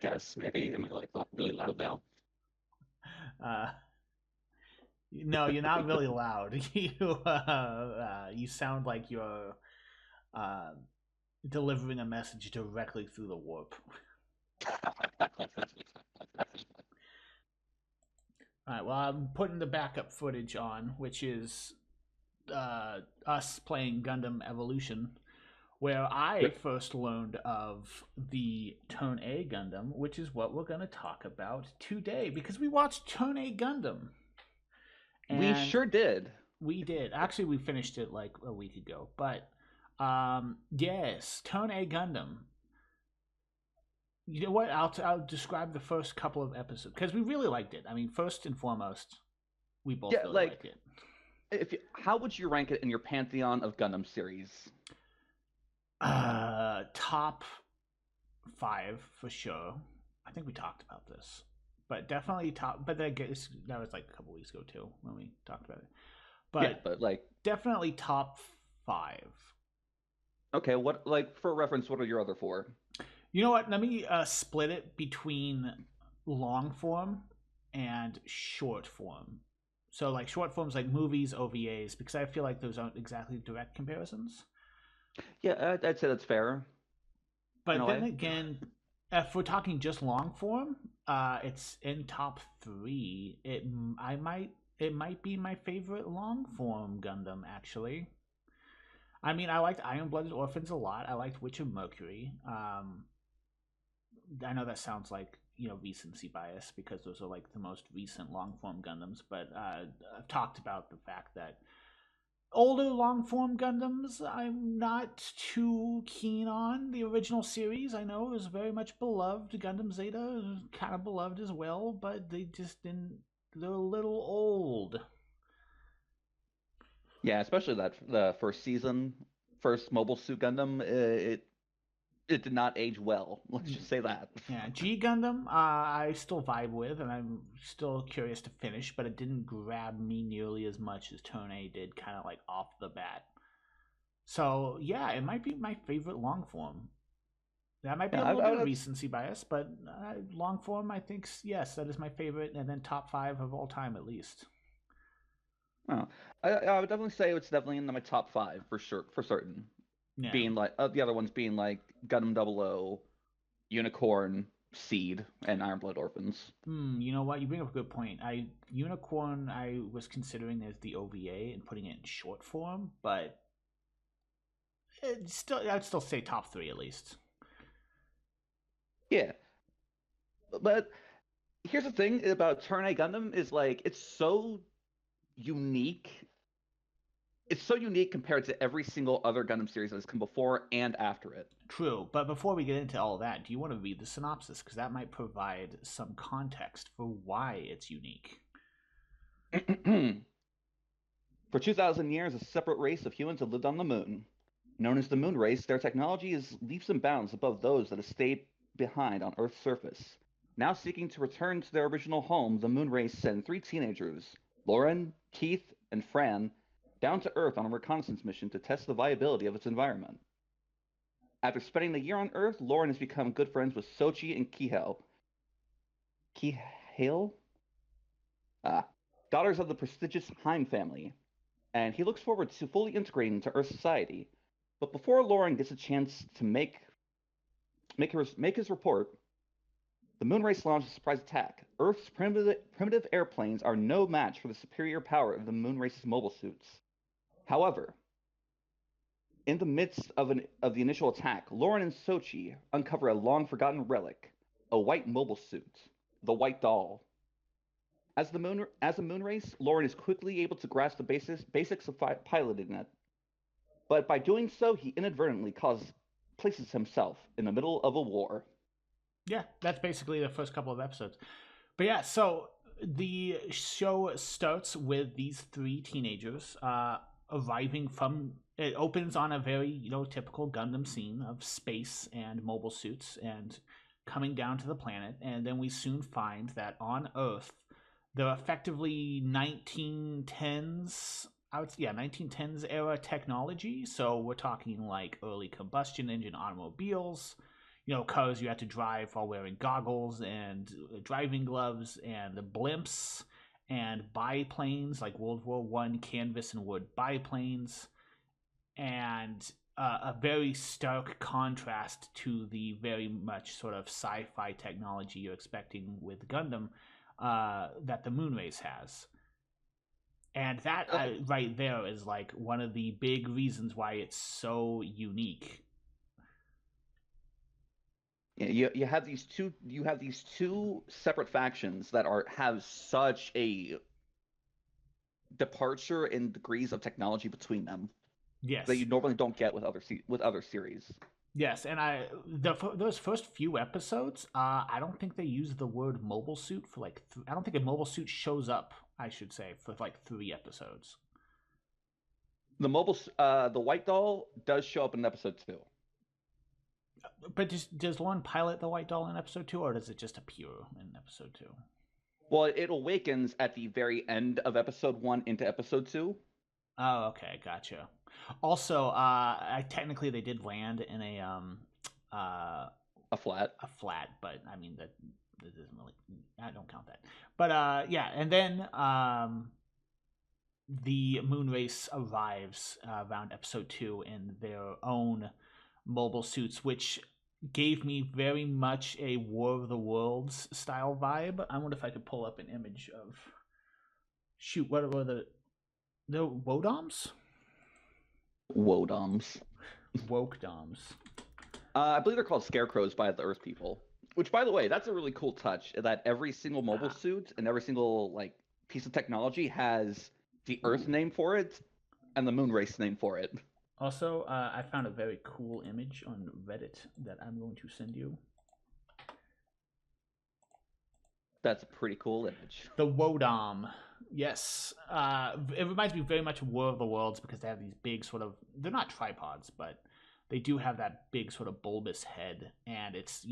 guess. Maybe I'm like really loud now. Uh, no, you're not really loud. You sound like you're uh, delivering a message directly through the warp. All right. Well, I'm putting the backup footage on, which is us playing Gundam Evolution, where I Yep. first learned of the Turn A Gundam, which is what we're going to talk about today because we watched Turn A Gundam. We And sure did. we did. Actually, we finished it like a week ago. But yes, Turn A Gundam. You know what? I'll describe the first couple of episodes because we really liked it. I mean, first and foremost, we both Yeah, really like liked it. how would you rank it in your pantheon of Gundam series? Top five for sure. I think we talked about this, but definitely top. But that was like a couple weeks ago too when we talked about it. Yeah, But but like, definitely top five. okay, what like for reference, what are your other four? You know what? Let me split it between long form and short form. So like short forms like movies, OVAs, because I feel like those aren't exactly direct comparisons. Yeah, I'd say that's fair in But a then way. again, if we're talking just long form, it's in top three. It might be my favorite long form Gundam actually. I mean, I liked Iron Blooded Orphans a lot. I liked Witch of Mercury. I know that sounds like recency bias because those are like the most recent long form Gundams, but I've talked about the fact that older long form Gundams I'm not too keen on. The original series I know is very much beloved. Gundam Zeta is kind of beloved as well, but they just didn't. They're a little old. Yeah, especially that the first season, first Mobile Suit Gundam, it did not age well. Let's just say that. Yeah, G Gundam, I still vibe with, and I'm still curious to finish, but it didn't grab me nearly as much as Tone A did, kind of like off the bat. So yeah, it might be my favorite long form. That might be Yeah, a little bit of that's recency bias, but long form, I think yes, that is my favorite, and then top five of all time at least. oh, I would definitely say it's definitely in my top five for sure, for certain. Yeah. Being like the other ones being like Gundam 00, Unicorn, Seed, and Iron Blood Orphans. You know what? You bring up a good point. I Unicorn, I was considering as the OVA and putting it in short form, but I'd still say top three at least. Yeah, but here's the thing about Turn A Gundam is like it's so unique. It's so unique compared to every single other Gundam series that has come before and after it. True, but before we get into all that, do you want to read the synopsis? Because that might provide some context for why it's unique. For 2,000 years, a separate race of humans have lived on the moon. Known as the Moon Race, their technology is leaps and bounds above those that have stayed behind on Earth's surface. Now seeking to return to their original home, the Moon Race send three teenagers, Lauren, Keith, and Fran, down to Earth on a reconnaissance mission to test the viability of its environment. After spending a year on Earth, Lauren has become good friends with Sochi and Kihel. Kihale? Ah, daughters of the prestigious Heim family, and he looks forward to fully integrating into Earth society. But before Lauren gets a chance to make his report, the Moonrace launches a surprise attack. Earth's primitive airplanes are no match for the superior power of the Moonrace's mobile suits. However, in the midst of the initial attack, Lauren and Sochi uncover a long forgotten relic, a white mobile suit, the White Doll. As the Moonrace, Lauren is quickly able to grasp the basics of piloting it, but by doing so, he inadvertently places himself in the middle of a war. Yeah, that's basically the first couple of episodes. But yeah, so the show starts with these three teenagers arriving from. It opens on a very typical Gundam scene of space and mobile suits and coming down to the planet, and then we soon find that on Earth they're effectively 1910s. Yeah, 1910s era technology. So we're talking like early combustion engine automobiles, cars you had to drive while wearing goggles and driving gloves, and the blimps and biplanes like World War I canvas and wood biplanes, and a very stark contrast to the very much sort of sci-fi technology you're expecting with Gundam that the Moonrace has. And that Oh, right there is like one of the big reasons why it's so unique. yeah, you have these two separate factions that are have such a departure in degrees of technology between them that you Yes, normally don't get with other series. yes, and those first few episodes, I don't think they use the word mobile suit for like. I don't think a mobile suit shows up. I should say for like 3 episodes. The white doll does show up in episode 2. But does one pilot the white doll in episode 2, or does it just appear in episode 2? Well, it awakens at the very end of episode 1 into episode 2. Oh, okay, gotcha. Also, technically they did land in uh, A flat. a flat, but I mean that doesn't really. I don't count that. But yeah, and then the moon race arrives around episode 2 in their own mobile suits, which gave me very much a War of the Worlds style vibe. I wonder if I could pull up an image of. Shoot, what were the Wodoms? Wodoms. Woke Doms. I believe they're called scarecrows by the Earth people. Which, by the way, that's a really cool touch. That every single mobile Ah, suit and every single like piece of technology has the Earth ooh. name for it and the Moon race name for it. Also, I found a very cool image on Reddit that I'm going to send you. That's a pretty cool image. The Wodom. Yes. It reminds me very much of War of the Worlds because they have these big sort of. They're not tripods, but they do have that big sort of bulbous head. And it's,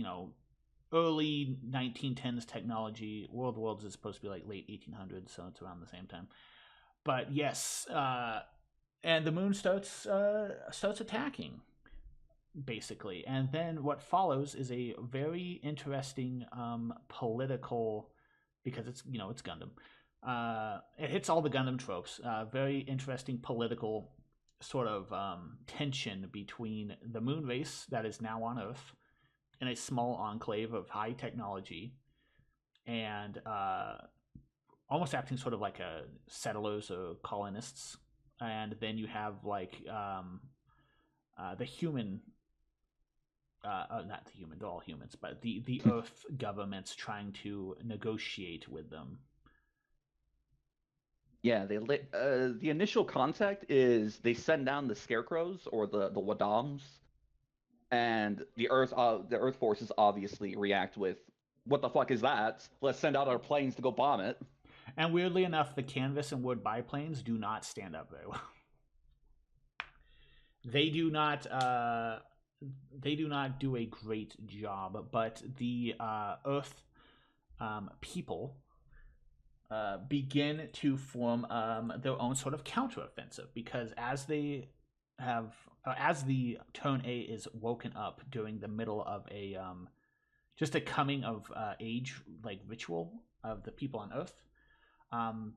early 1910s technology. War of the Worlds is supposed to be like late 1800s, so it's around the same time. But yes, and the moon starts attacking basically, and then what follows is a very interesting political, because it's Gundam. It hits all the Gundam tropes. Very interesting political sort of tension between the moon race that is now on Earth in a small enclave of high technology and almost acting sort of like a settlers or colonists, and then you have like the human, not the human, they're all humans, but the Earth governments trying to negotiate with them. Yeah, the initial contact is they send down the scarecrows or the Wadams, and the Earth forces obviously react with, "What the fuck is that? Let's send out our planes to go bomb it." And weirdly enough, the canvas and wood biplanes do not stand up very well. They do not. They do not do a great job, but the Earth people begin to form their own sort of counteroffensive because as the Turn A is woken up during the middle of a just a coming of age like ritual of the people on Earth.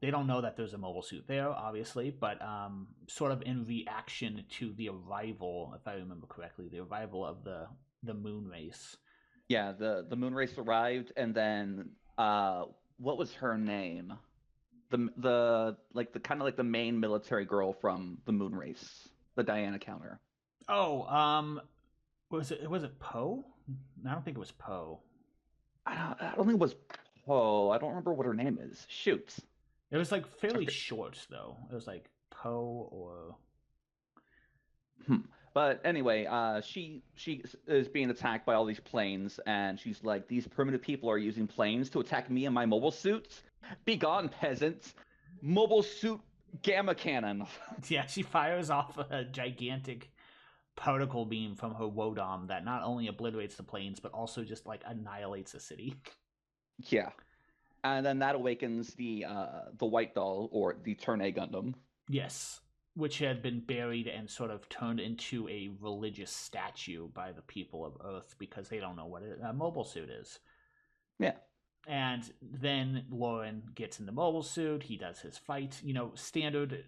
They don't know that there's a mobile suit there, obviously, but sort of in reaction to the arrival, if I remember correctly, the arrival of the moon race. Yeah, the moon race arrived, and then what was her name? The like the kind of like the main military girl from the moon race, the Diana counter. Oh, was it Poe? I don't think it was Poe. I don't think it was Poe. I don't remember what her name is. Shoot. It was like I fairly forget- short though. It was like Poe or Hmm. But anyway, she is being attacked by all these planes, and she's like, "These primitive people are using planes to attack me and my mobile suits. Be gone, peasants! Mobile suit gamma cannon." yeah, she fires off a gigantic particle beam from her Wodom that not only obliterates the planes but also just like annihilates the city. Yeah, and then that awakens the white doll or the Turn A Gundam. Yes, which had been buried and sort of turned into a religious statue by the people of Earth because they don't know what a mobile suit is. Yeah. And then Lauren gets in the mobile suit. He does his fight. Standard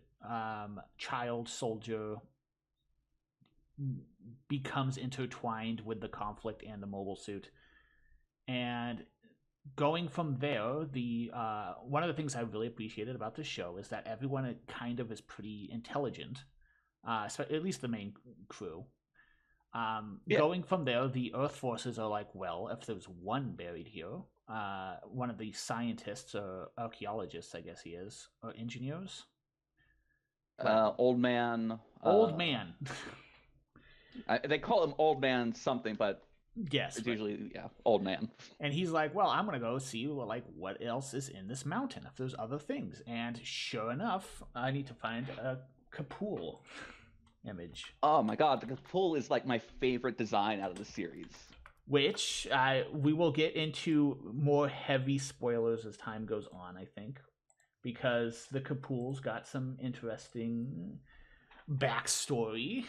child soldier becomes intertwined with the conflict and the mobile suit. And going from there, the one of the things I really appreciated about this show is that everyone kind of is pretty intelligent, so at least the main crew. Going from there, the Earth forces are like, well, if there's one buried here, one of the scientists or archaeologists, I guess he is, or engineers. Old man. Old man. They call him Old Man something, but yes, it's usually Old Man. And he's like, well, I'm gonna go see what else is in this mountain if there's other things. And sure enough, I need to find a Kapool image. Oh my god, the Kapool is like my favorite design out of the series. Which we will get into more heavy spoilers as time goes on, I think, because the Kapool's got some interesting backstory.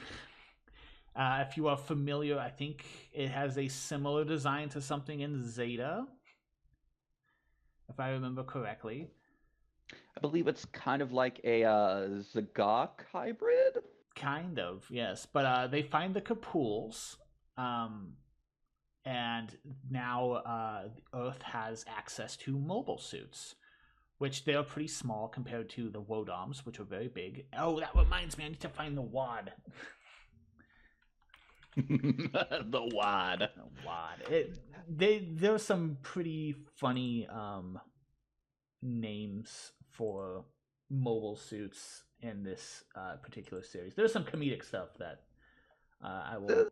If you are familiar, I think it has a similar design to something in Zeta, if I remember correctly. I believe it's kind of like a Zagok hybrid? Kind of, yes. But they find the Kapools, and now Earth has access to mobile suits, which they're pretty small compared to the Wodoms, which are very big. Oh, that reminds me, I need to find the WAD. The WAD. There's some pretty funny names for mobile suits in this particular series. There's some comedic stuff that I will.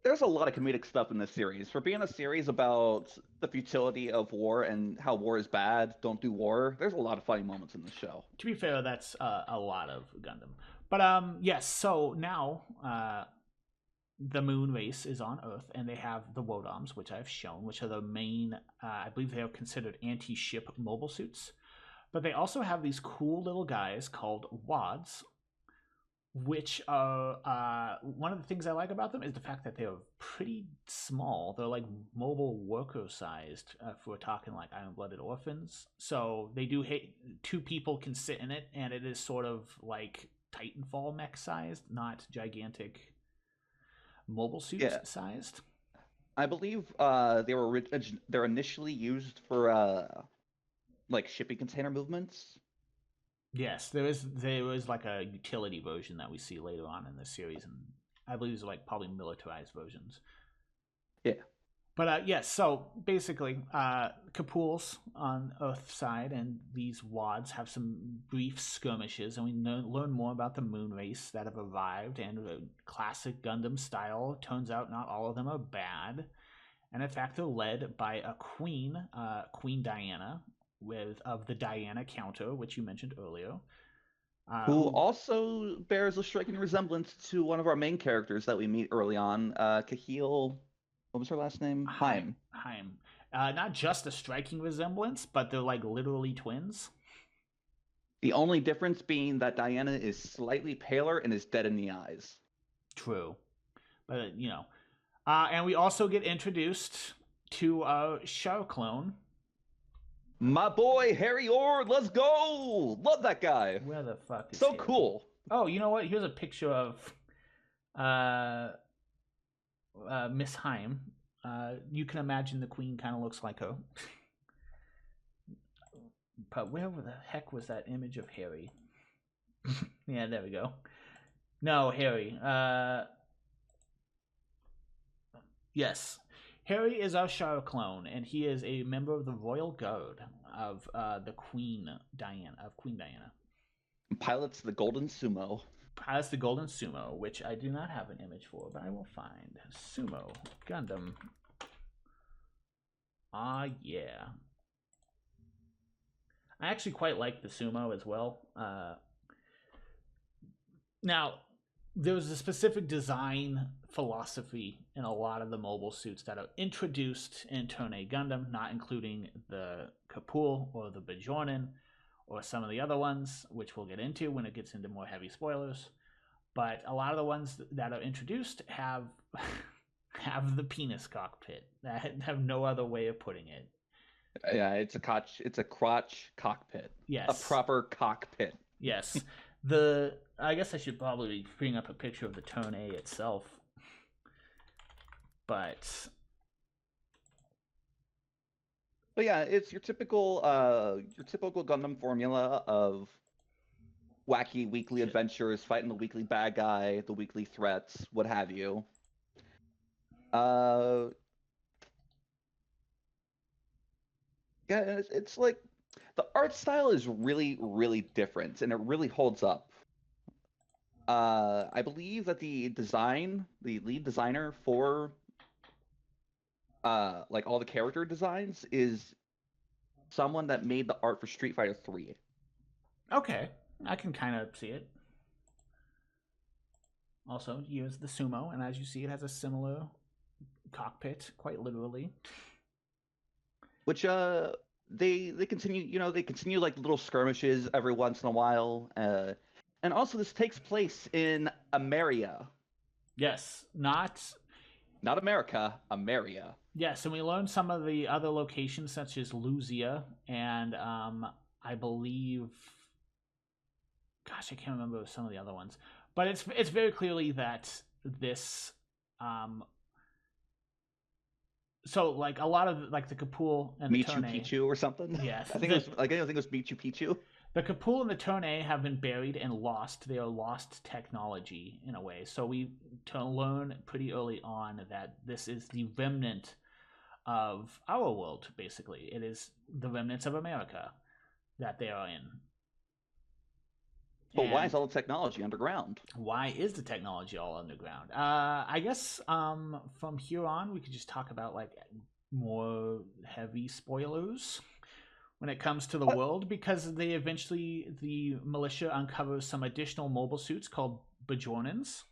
There's a lot of comedic stuff in this series. For being a series about the futility of war and how war is bad, don't do war, there's a lot of funny moments in the show. To be fair, that's a lot of Gundam. But yes, so now the moon race is on Earth, and they have the Wodoms, which I've shown, which are the main, I believe they are considered anti-ship mobile suits. But they also have these cool little guys called WADs, which are, one of the things I like about them is the fact that they're pretty small. They're like mobile worker-sized, if we're talking like Iron-Blooded Orphans. So they do two people can sit in it, and it is sort of like Titanfall mech-sized, not gigantic mobile suit sized. I believe they're initially used for like shipping container movements. Yes, there is like a utility version that we see later on in this series, and I believe these are like probably militarized versions. Yeah. But yes, so basically, Kapools on Earth side and these WADs have some brief skirmishes, and we learn more about the moon race that have arrived, and classic Gundam style. Turns out not all of them are bad, and in fact they're led by a queen, Queen Diana, of the Diana counter, which you mentioned earlier. Who also bears a striking resemblance to one of our main characters that we meet early on, Kahil. What was her last name? Haim. Not just a striking resemblance, but they're like literally twins. The only difference being that Diana is slightly paler and is dead in the eyes. True. But, and we also get introduced to Shao clone. My boy, Harry Ord, let's go! Love that guy. Where the fuck is so Harry? Cool. Oh, you know what? Here's a picture of Miss Haim. You can imagine the queen kind of looks like her. But where the heck was that image of Harry? Yeah, there we go. No, Harry. Yes. Harry is our Shao clone, and he is a member of the Royal Guard of the Queen Diana. Pilots the Golden Sumo. Pilots the Golden Sumo, which I do not have an image for, but I will find. Sumo Gundam. Ah, yeah. I actually quite like the Sumo as well. Now, there's a specific design philosophy in a lot of the mobile suits that are introduced in Turn A Gundam, not including the Kapool or the Bajornan or some of the other ones, which we'll get into when it gets into more heavy spoilers. But a lot of the ones that are introduced have have the penis cockpit. That have no other way of putting it. Yeah, it's a crotch cockpit. A Yes, proper cockpit. yes. I guess I should probably bring up a picture of the Turn A itself, but Yeah, it's your typical Gundam formula of wacky weekly shit. adventures, fighting the weekly bad guy, the weekly threats, what have you. Uh, yeah, it's like the art style is really, really different, and it really holds up. I believe that the lead designer for like all the character designs is someone that made the art for Street Fighter 3. Okay, I can kind of see it. Also, use the sumo, and as you see, it has a similar cockpit, quite literally. Which they continue, they continue like little skirmishes every once in a while. And also this takes place in Ameria. Yes, not. Not America, Ameria. Yes, and we learned some of the other locations, such as Luzia, and I believe, gosh, I can't remember some of the other ones, but it's very clearly that this, so like a lot of like the Kapul and the Michu Turn. Picchu or something. Yes, I think it was Michu Picchu. the Kapul and the Turn have been buried and lost. They are lost technology in a way. So we learn pretty early on that this is the remnant of our world, basically. It is the remnants of America that they are in. But why And is all the technology underground? why is the technology all underground? I guess from here on, we could just talk about like more heavy spoilers when it comes to the world, because the militia uncovers some additional mobile suits called Bajornans.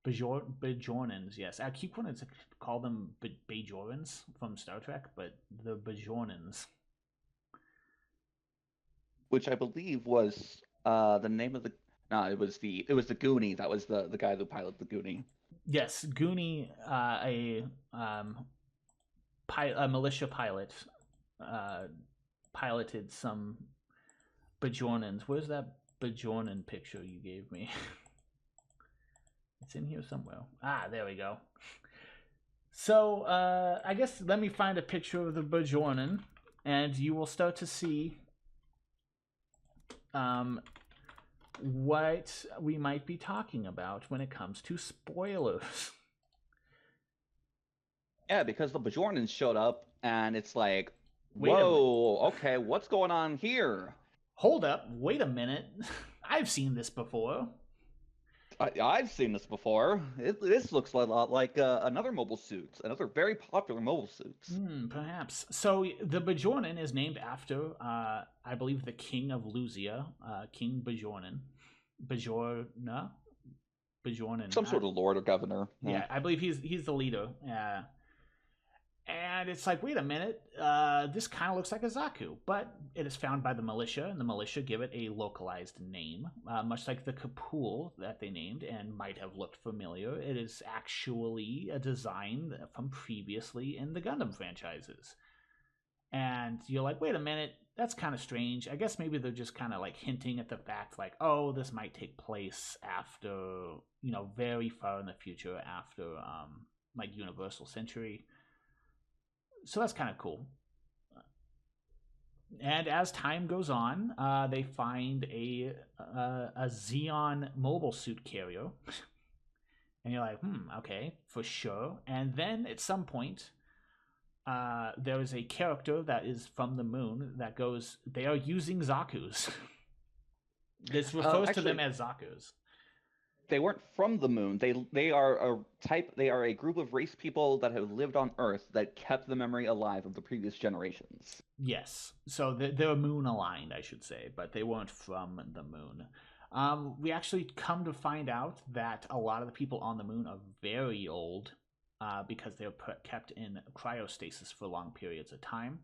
Bajornans, yes. I keep wanting to call them Bajorans from Star Trek, but the Bajornans. Which I believe was the name of the no, it was the Goonie. That was the guy who piloted the Goonie. Yes, Goonie, a militia pilot, uh, piloted some Bajornans. Where's that Bajornan picture you gave me? It's in here somewhere. Ah, there we go. So, I guess let me find a picture of the Bajornan, and you will start to see what we might be talking about when it comes to spoilers. Yeah, because the Bajornans showed up, and it's like, Wait a minute. whoa, okay, what's going on here? Hold up. Wait a minute. I've seen this before. I've seen this before. This looks a lot like another mobile suit, another very popular mobile suits. Perhaps. So the Bajornan is named after, I believe, the king of Luzia, King Bajornan. Bajorna? Bajornan. Some sort of lord or governor. Yeah, I believe he's the leader. And it's like, wait a minute, this kind of looks like a Zaku, but it is found by the militia, and the militia give it a localized name, much like the Kapul that they named and might have looked familiar. It is actually a design from previously in the Gundam franchises. And you're like, wait a minute, that's kind of strange. I guess maybe they're just kind of like hinting at the fact, like, oh, this might take place after, very far in the future, after like Universal Century. So that's kind of cool. And as time goes on, they find a Xeon mobile suit carrier, and you're like, okay, for sure. And then at some point, there is a character that is from the moon that goes, they are using Zaku's. This refers to them as Zaku's. They weren't from the moon. They are a group of race people that have lived on Earth that kept the memory alive of the previous generations. Yes, so they're moon aligned, I should say, but they weren't from the moon. We actually come to find out that a lot of the people on the moon are very old, because they're kept in cryostasis for long periods of time.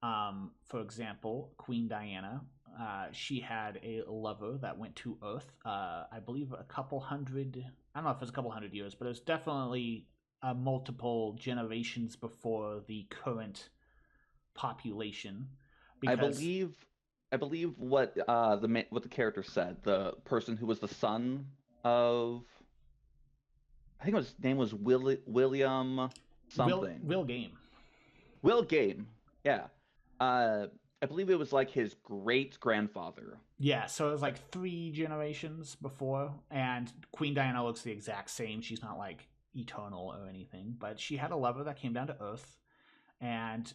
For example, Queen Diana she had a lover that went to Earth. I believe a couple hundred. I don't know if it was a couple hundred years, but it was definitely multiple generations before the current population. I Because believe I believe what the character said, the person who was the son of, I think his name was William something. Will Game. Will Game. Yeah. I believe it was like his great grandfather. Yeah, so it was like three generations before, and Queen Diana looks the exact same. She's not like eternal or anything, but she had a lover that came down to Earth, and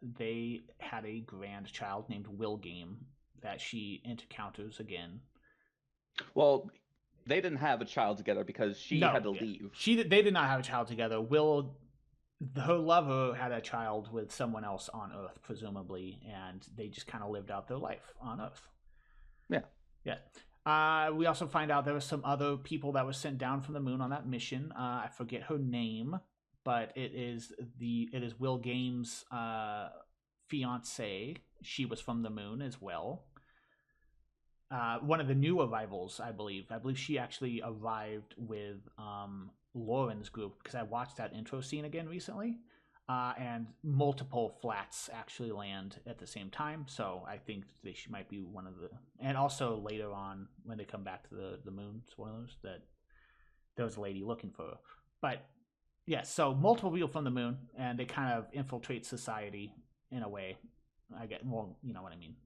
they had a grandchild named Will Game that she encounters again. Well, they didn't have a child together because she No, had to yeah. leave. They did not have a child together. Her lover had a child with someone else on Earth, presumably, and they just kind of lived out their life on Earth. Yeah. Yeah. We also find out there were some other people that were sent down from the moon on that mission. I forget her name, but it is Will Game's fiance. She was from the moon as well. One of the new arrivals, I believe. I believe she actually arrived with Lauren's group, because I watched that intro scene again recently. And multiple flats actually land at the same time, so I think she might be one of the. And also later on, when they come back to the moon, spoilers, that there was a lady looking for her. But yeah, so multiple people from the moon, and they kind of infiltrate society in a way. I get, well, you know what I mean.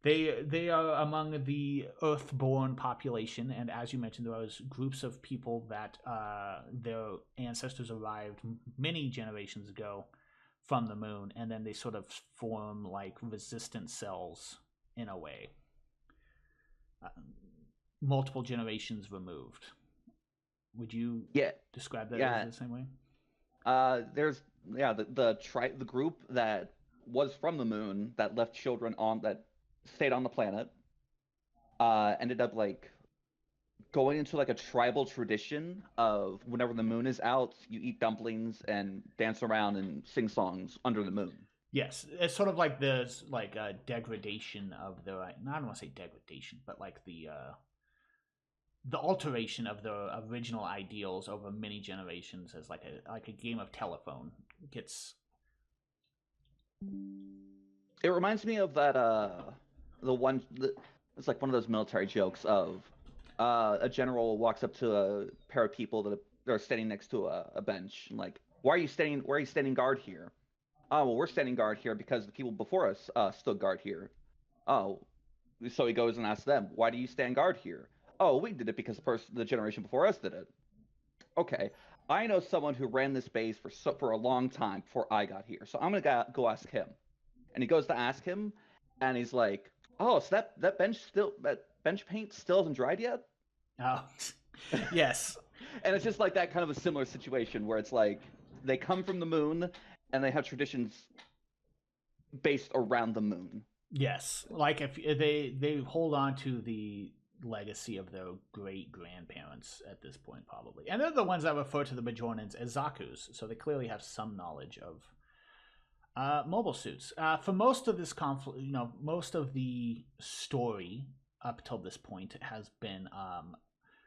They are among the Earth-born population, and as you mentioned, there was groups of people that their ancestors arrived many generations ago from the moon, and then they sort of form like resistant cells in a way. Multiple generations removed. Would you describe that as the same way? There's the group that was from the moon that left children on that stayed on the planet, ended up like going into like a tribal tradition of whenever the moon is out, you eat dumplings and dance around and sing songs under the moon. Yes, it's sort of like this, like a degradation of the. I don't want to say degradation, but like the alteration of the original ideals over many generations, as like a game of telephone gets. It reminds me of that it's like one of those military jokes of a general walks up to a pair of people that are standing next to a bench, and like, why are you standing guard here? Oh, well, we're standing guard here because the people before us stood guard here. Oh, so he goes and asks them, why do you stand guard here? Oh, we did it because the generation before us did it. Okay, I know someone who ran this base for a long time before I got here, so I'm gonna go ask him. And he goes to ask him, and he's like, oh, so that bench paint still hasn't dried yet? Oh, yes. And it's just like that kind of a similar situation where it's like they come from the moon and they have traditions based around the moon. Yes, like if they hold on to the legacy of their great grandparents at this point, probably, and they're the ones that refer to the Bajorans as Zaku's, so they clearly have some knowledge of mobile suits. For most of this conflict, most of the story up till this point has been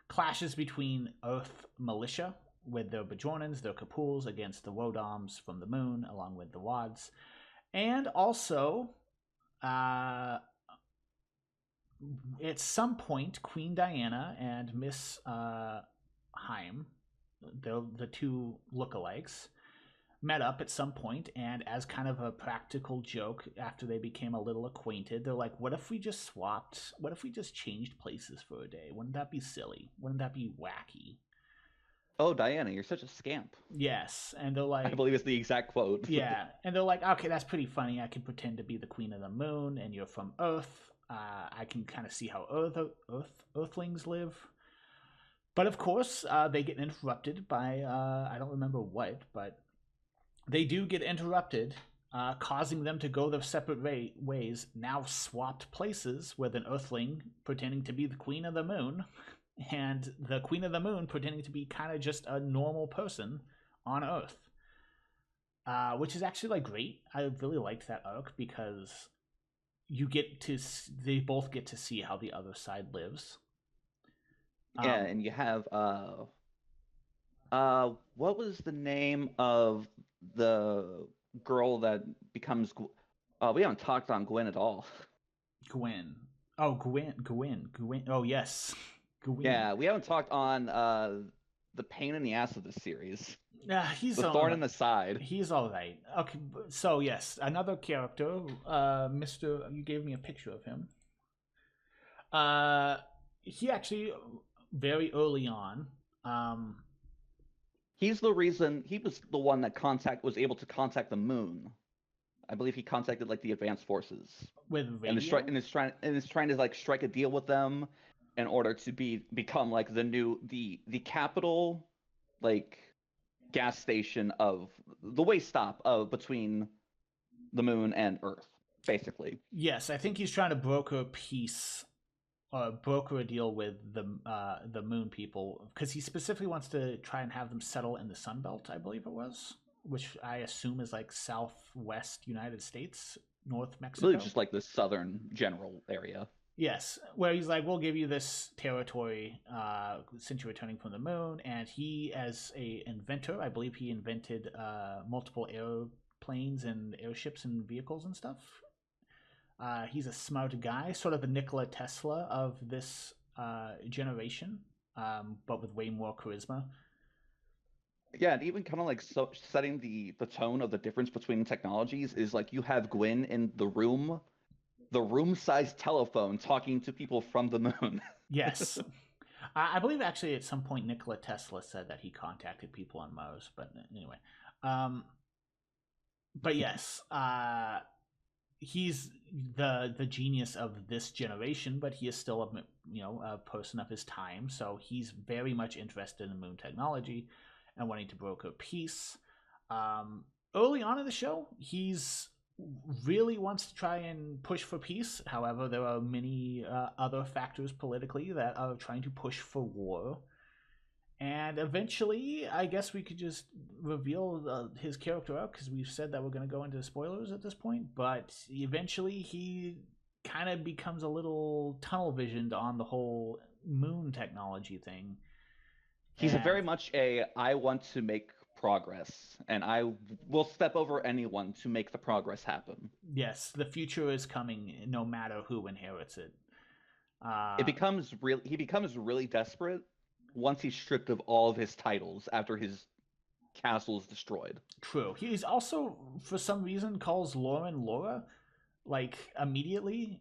clashes between Earth militia with their Bajorans, their Kapuls, against the Wodoms from the moon, along with the Wads. And also, at some point, Queen Diana and Miss Haim, the two lookalikes, met up at some point, and as kind of a practical joke, after they became a little acquainted, they're like, what if we just swapped? What if we just changed places for a day? Wouldn't that be silly? Wouldn't that be wacky? Oh, Diana, you're such a scamp. Yes, and they're like, I believe it's the exact quote. Yeah, and they're like, okay, that's pretty funny. I can pretend to be the queen of the moon, and you're from Earth. I can kind of see how Earthlings live. But of course, they get interrupted by I don't remember what, but they do get interrupted, causing them to go their separate ways. Now swapped places with an Earthling pretending to be the queen of the moon, and the queen of the moon pretending to be kind of just a normal person on Earth. Which is actually like great. I really liked that arc because they both get to see how the other side lives. Yeah, Um, and you have what was the name of the girl that becomes we haven't talked on Gwen at all. Gwen. Oh, Gwen. Oh, yes, Gwen. Yeah, we haven't talked on the pain in the ass of this series. He's The thorn on. in the side. He's all right. Okay, so yes, another character, Mister. You gave me a picture of him. Uh, he actually very early on, um, He's the reason he was the one that contact was able to contact the moon. I believe he contacted like the advanced forces with and radio. is trying to like strike a deal with them in order to become like the capital like gas station of the way stop of between the moon and Earth, basically. Yes, I think he's trying to broker peace, broker a deal with the moon people because he specifically wants to try and have them settle in the Sun Belt, I believe it was, which I assume is like Southwest United States, North I believe Mexico. just like the southern general area. Yes, where he's like, we'll give you this territory since you're returning from the moon. And he, as a inventor, I believe he invented multiple airplanes and airships and vehicles and stuff. He's a smart guy, sort of the Nikola Tesla of this generation, but with way more charisma. Yeah, and even kind of like setting the tone of the difference between technologies is like you have Gwen in the room-sized telephone talking to people from the moon. Yes. I believe actually at some point Nikola Tesla said that he contacted people on Mars, but anyway. Um, but yes, he's the genius of this generation, but he is still a person of his time. So he's very much interested in moon technology and wanting to broker peace. Early on in the show, he's really wants to try and push for peace. However, there are many other factors politically that are trying to push for war. And eventually, I guess we could just reveal his character out because we've said that we're going to go into spoilers at this point. But eventually, he kind of becomes a little tunnel visioned on the whole moon technology thing. He's a And very much a I want to make progress, and I will step over anyone to make the progress happen. yes, the future is coming no matter who inherits it. It Uh, becomes real. He becomes really desperate once he's stripped of all of his titles after his castle is destroyed. True. He's also, for some reason, calls Lauren Laura, like immediately.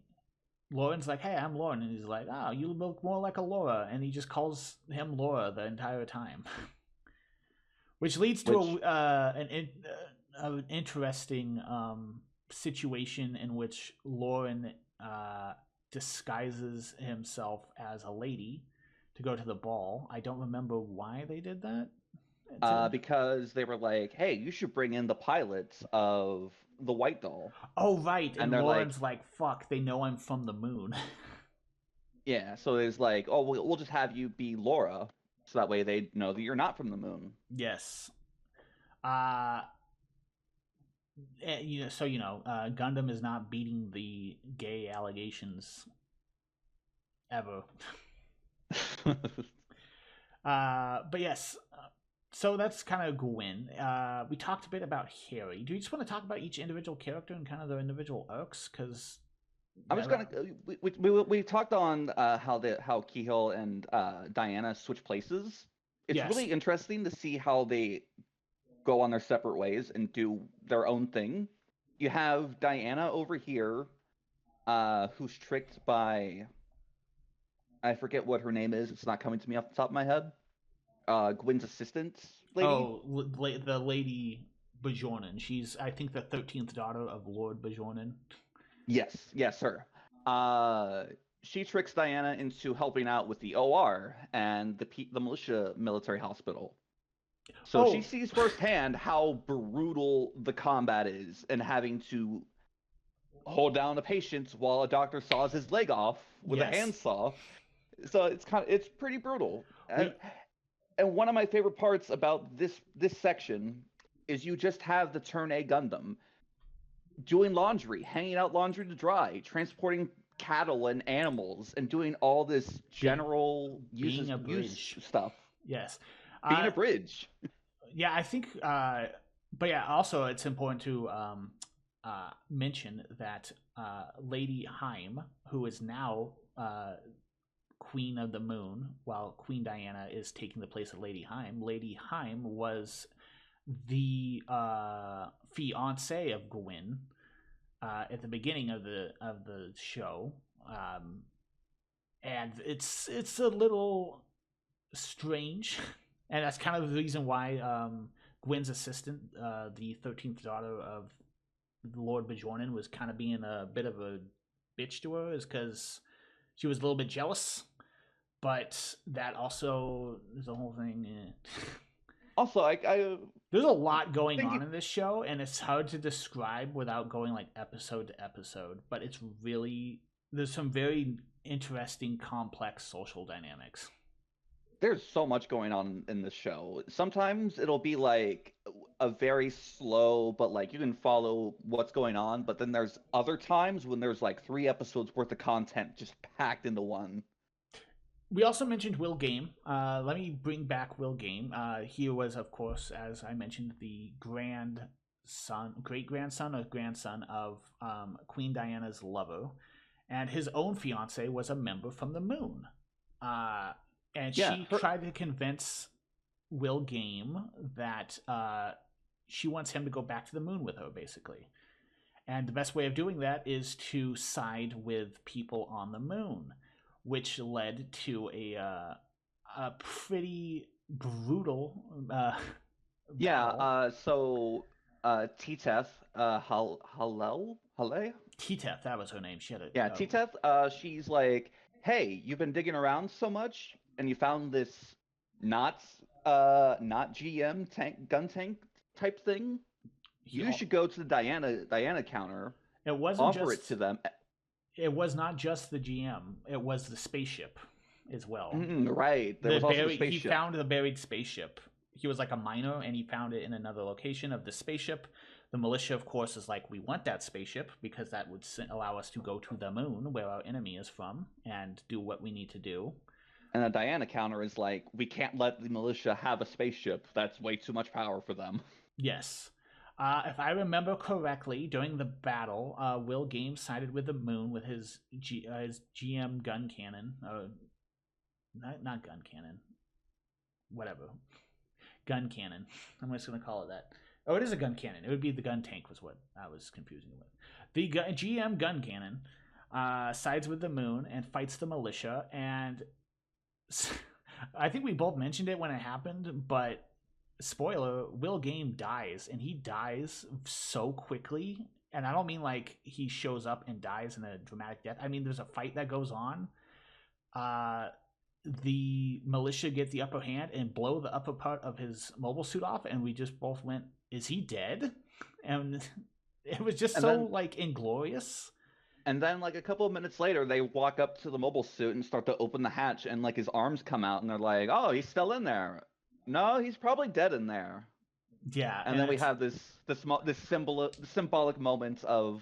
Lauren's like, "Hey, I'm Lauren," and he's like, "Oh, you look more like a Laura," and he just calls him Laura the entire time, which leads to Which an interesting situation in which Lauren disguises himself as a lady to go to the ball. I don't remember why they did that. because they were like, "Hey, you should bring in the pilots of the White Doll," Oh, right. and And they're like, Lauren's like, fuck, they know I'm from the moon. "Yeah." So it's like, "Oh, we'll just have you be Laura, so that way they know that you're not from the moon." Yes. Uh, Gundam is not beating the gay allegations ever. But yes, so that's kind of Gwen. We talked a bit about Harry. Do you just want to talk about each individual character and kind of their individual arcs? Because I was gonna we talked on how Kihil and Diana switch places. It's yes, really interesting to see how they go on their separate ways and do their own thing. You have Diana over here, who's tricked by I forget what her name is. It's not coming to me off the top of my head. Gwen's assistant lady. oh, the lady Bajornan. She's, I think, the 13th daughter of Lord Bajornan. Yes, yes, her. Uh, she tricks Diana into helping out with the OR and the militia military hospital. So she Oh, sees firsthand how brutal the combat is and having to hold down a patient while a doctor saws his leg off with a yes. handsaw. So it's pretty brutal. We And one of my favorite parts about this section is you just have the Turn A Gundam. doing laundry, hanging out laundry to dry, transporting cattle and animals, and doing all this Be, general being a use bridge. stuff. Yes. Being Uh, a bridge. yeah, I think. But yeah, also it's important to mention that Lady Haim, who is now Queen of the Moon, while Queen Diana is taking the place of Lady Haim. Lady Haim was the fiance of Gwyn at the beginning of the show, um, and it's a little strange, and that's kind of the reason why Gwyn's assistant, the 13th daughter of Lord Bajornan, was kind of being a bit of a bitch to her, is because she was a little bit jealous. But that also is the whole thing. Also, I There's a lot going think on in this show, and it's hard to describe without going like episode to episode. But it's really, there's some very interesting, complex social dynamics. there's so much going on in this show. Sometimes it'll be like a very slow, but like you can follow what's going on. But then there's other times when there's like 3 episodes worth of content just packed into one. We also mentioned Will Game. Let me bring back Will Game. He was, of course, as I mentioned, the great grandson or grandson of Queen Diana's lover, and his own fiance was a member from the Moon. And Yeah, she her tried to convince Will Game that she wants him to go back to the Moon with her, basically. And the best way of doing that is to side with people on the Moon, which led to a pretty brutal yeah, battle. Titeth, Hallel? Titeth, that was her name. She had Yeah, a Titeth, she's like, hey, you've been digging around so much, and you found this not not GM gun tank type thing. he. You should go to the Diana counter, It wasn't offer it just. to them. It was not just the GM. It was the spaceship, as well. Right, there The was also the buried. He spaceship. found the buried spaceship. He was like a miner, and he found it in another location of the spaceship. The militia, of course, is like, we want that spaceship because that would allow us to go to the moon, where our enemy is from, and do what we need to do. And the Diana counter is like, we can't let the militia have a spaceship. That's way too much power for them. Yes. If I remember correctly, during the battle, Will Game sided with the moon with his GM gun cannon. Not gun cannon. Whatever. Gun cannon. I'm just going to call it that. Oh, it is a gun cannon. It would be the gun tank, was what I was confusing it with. The GM gun cannon sides with the moon and fights the militia. And I think we both mentioned it when it happened, but spoiler, Will Game dies, and he dies so quickly. And I don't mean like he shows up and dies in a dramatic death. I mean, there's a fight that goes on. The militia get the upper hand and blow the upper part of his mobile suit off, and we just both went, "Is he dead?" And it was just And so then like inglorious. And then, like a couple of minutes later, they walk up to the mobile suit and start to open the hatch, and like his arms come out, and they're like, "Oh, he's still in there." No, he's probably dead in there. Yeah, And and then we it's have this symbolic moment of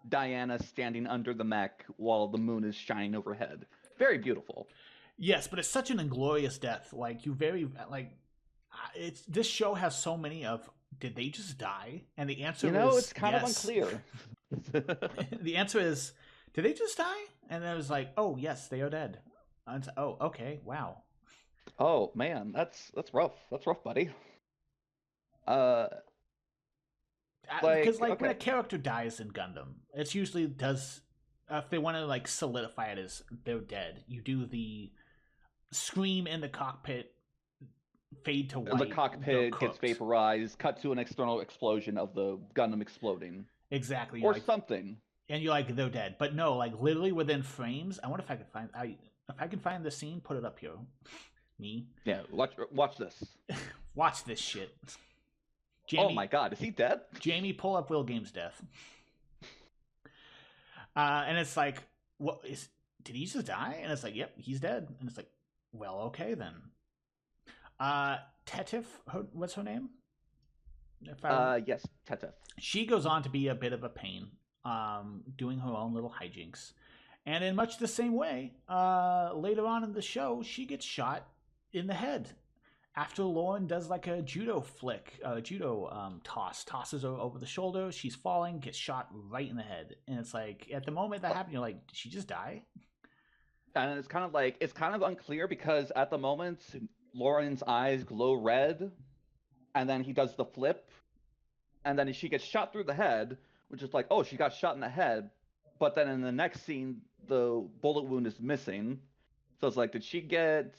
Diana standing under the mech while the moon is shining overhead. Very beautiful. yes, but it's such an inglorious death. Like you very like it's this show has so many of did they just die? And the answer It's is kind of yes. unclear. The answer is did they just die? And then it was like, oh yes, they are dead. And oh, okay, wow. Oh man, that's rough. That's rough, buddy. Uh, Because like like when okay, a character dies in Gundam, it's usually does if they want to like solidify it as they're dead, you do the scream in the cockpit, fade to the white, they're cockpit gets cooked. vaporized, cut to an external explosion of the Gundam exploding, Exactly. You're or like, something. and you're like they're dead, but no, like literally within frames. I wonder if I can find. If I can find the scene, put it up here. Me, Yeah, watch this. watch this shit. Oh my Jamie, God, is he dead? Jamie, pull up Will Game's death. And it's like, what is? Did he just die? And it's like, yep, he's dead. And it's like, well, okay then. Tetif, what's her name? If I Yes, Teteth. She goes on to be a bit of a pain, doing her own little hijinks. And in much the same way, later on in the show, she gets shot in the head after Lauren does like a judo flick, judo tosses her over the shoulder. She's falling, gets shot right in the head, and it's like at the moment that happened, you're like, did she just die? And it's kind of unclear because at the moment Lauren's eyes glow red, and then he does the flip, and then she gets shot through the head, which is like, oh, she got shot in the head. But then in the next scene, the bullet wound is missing. So it's like, did she get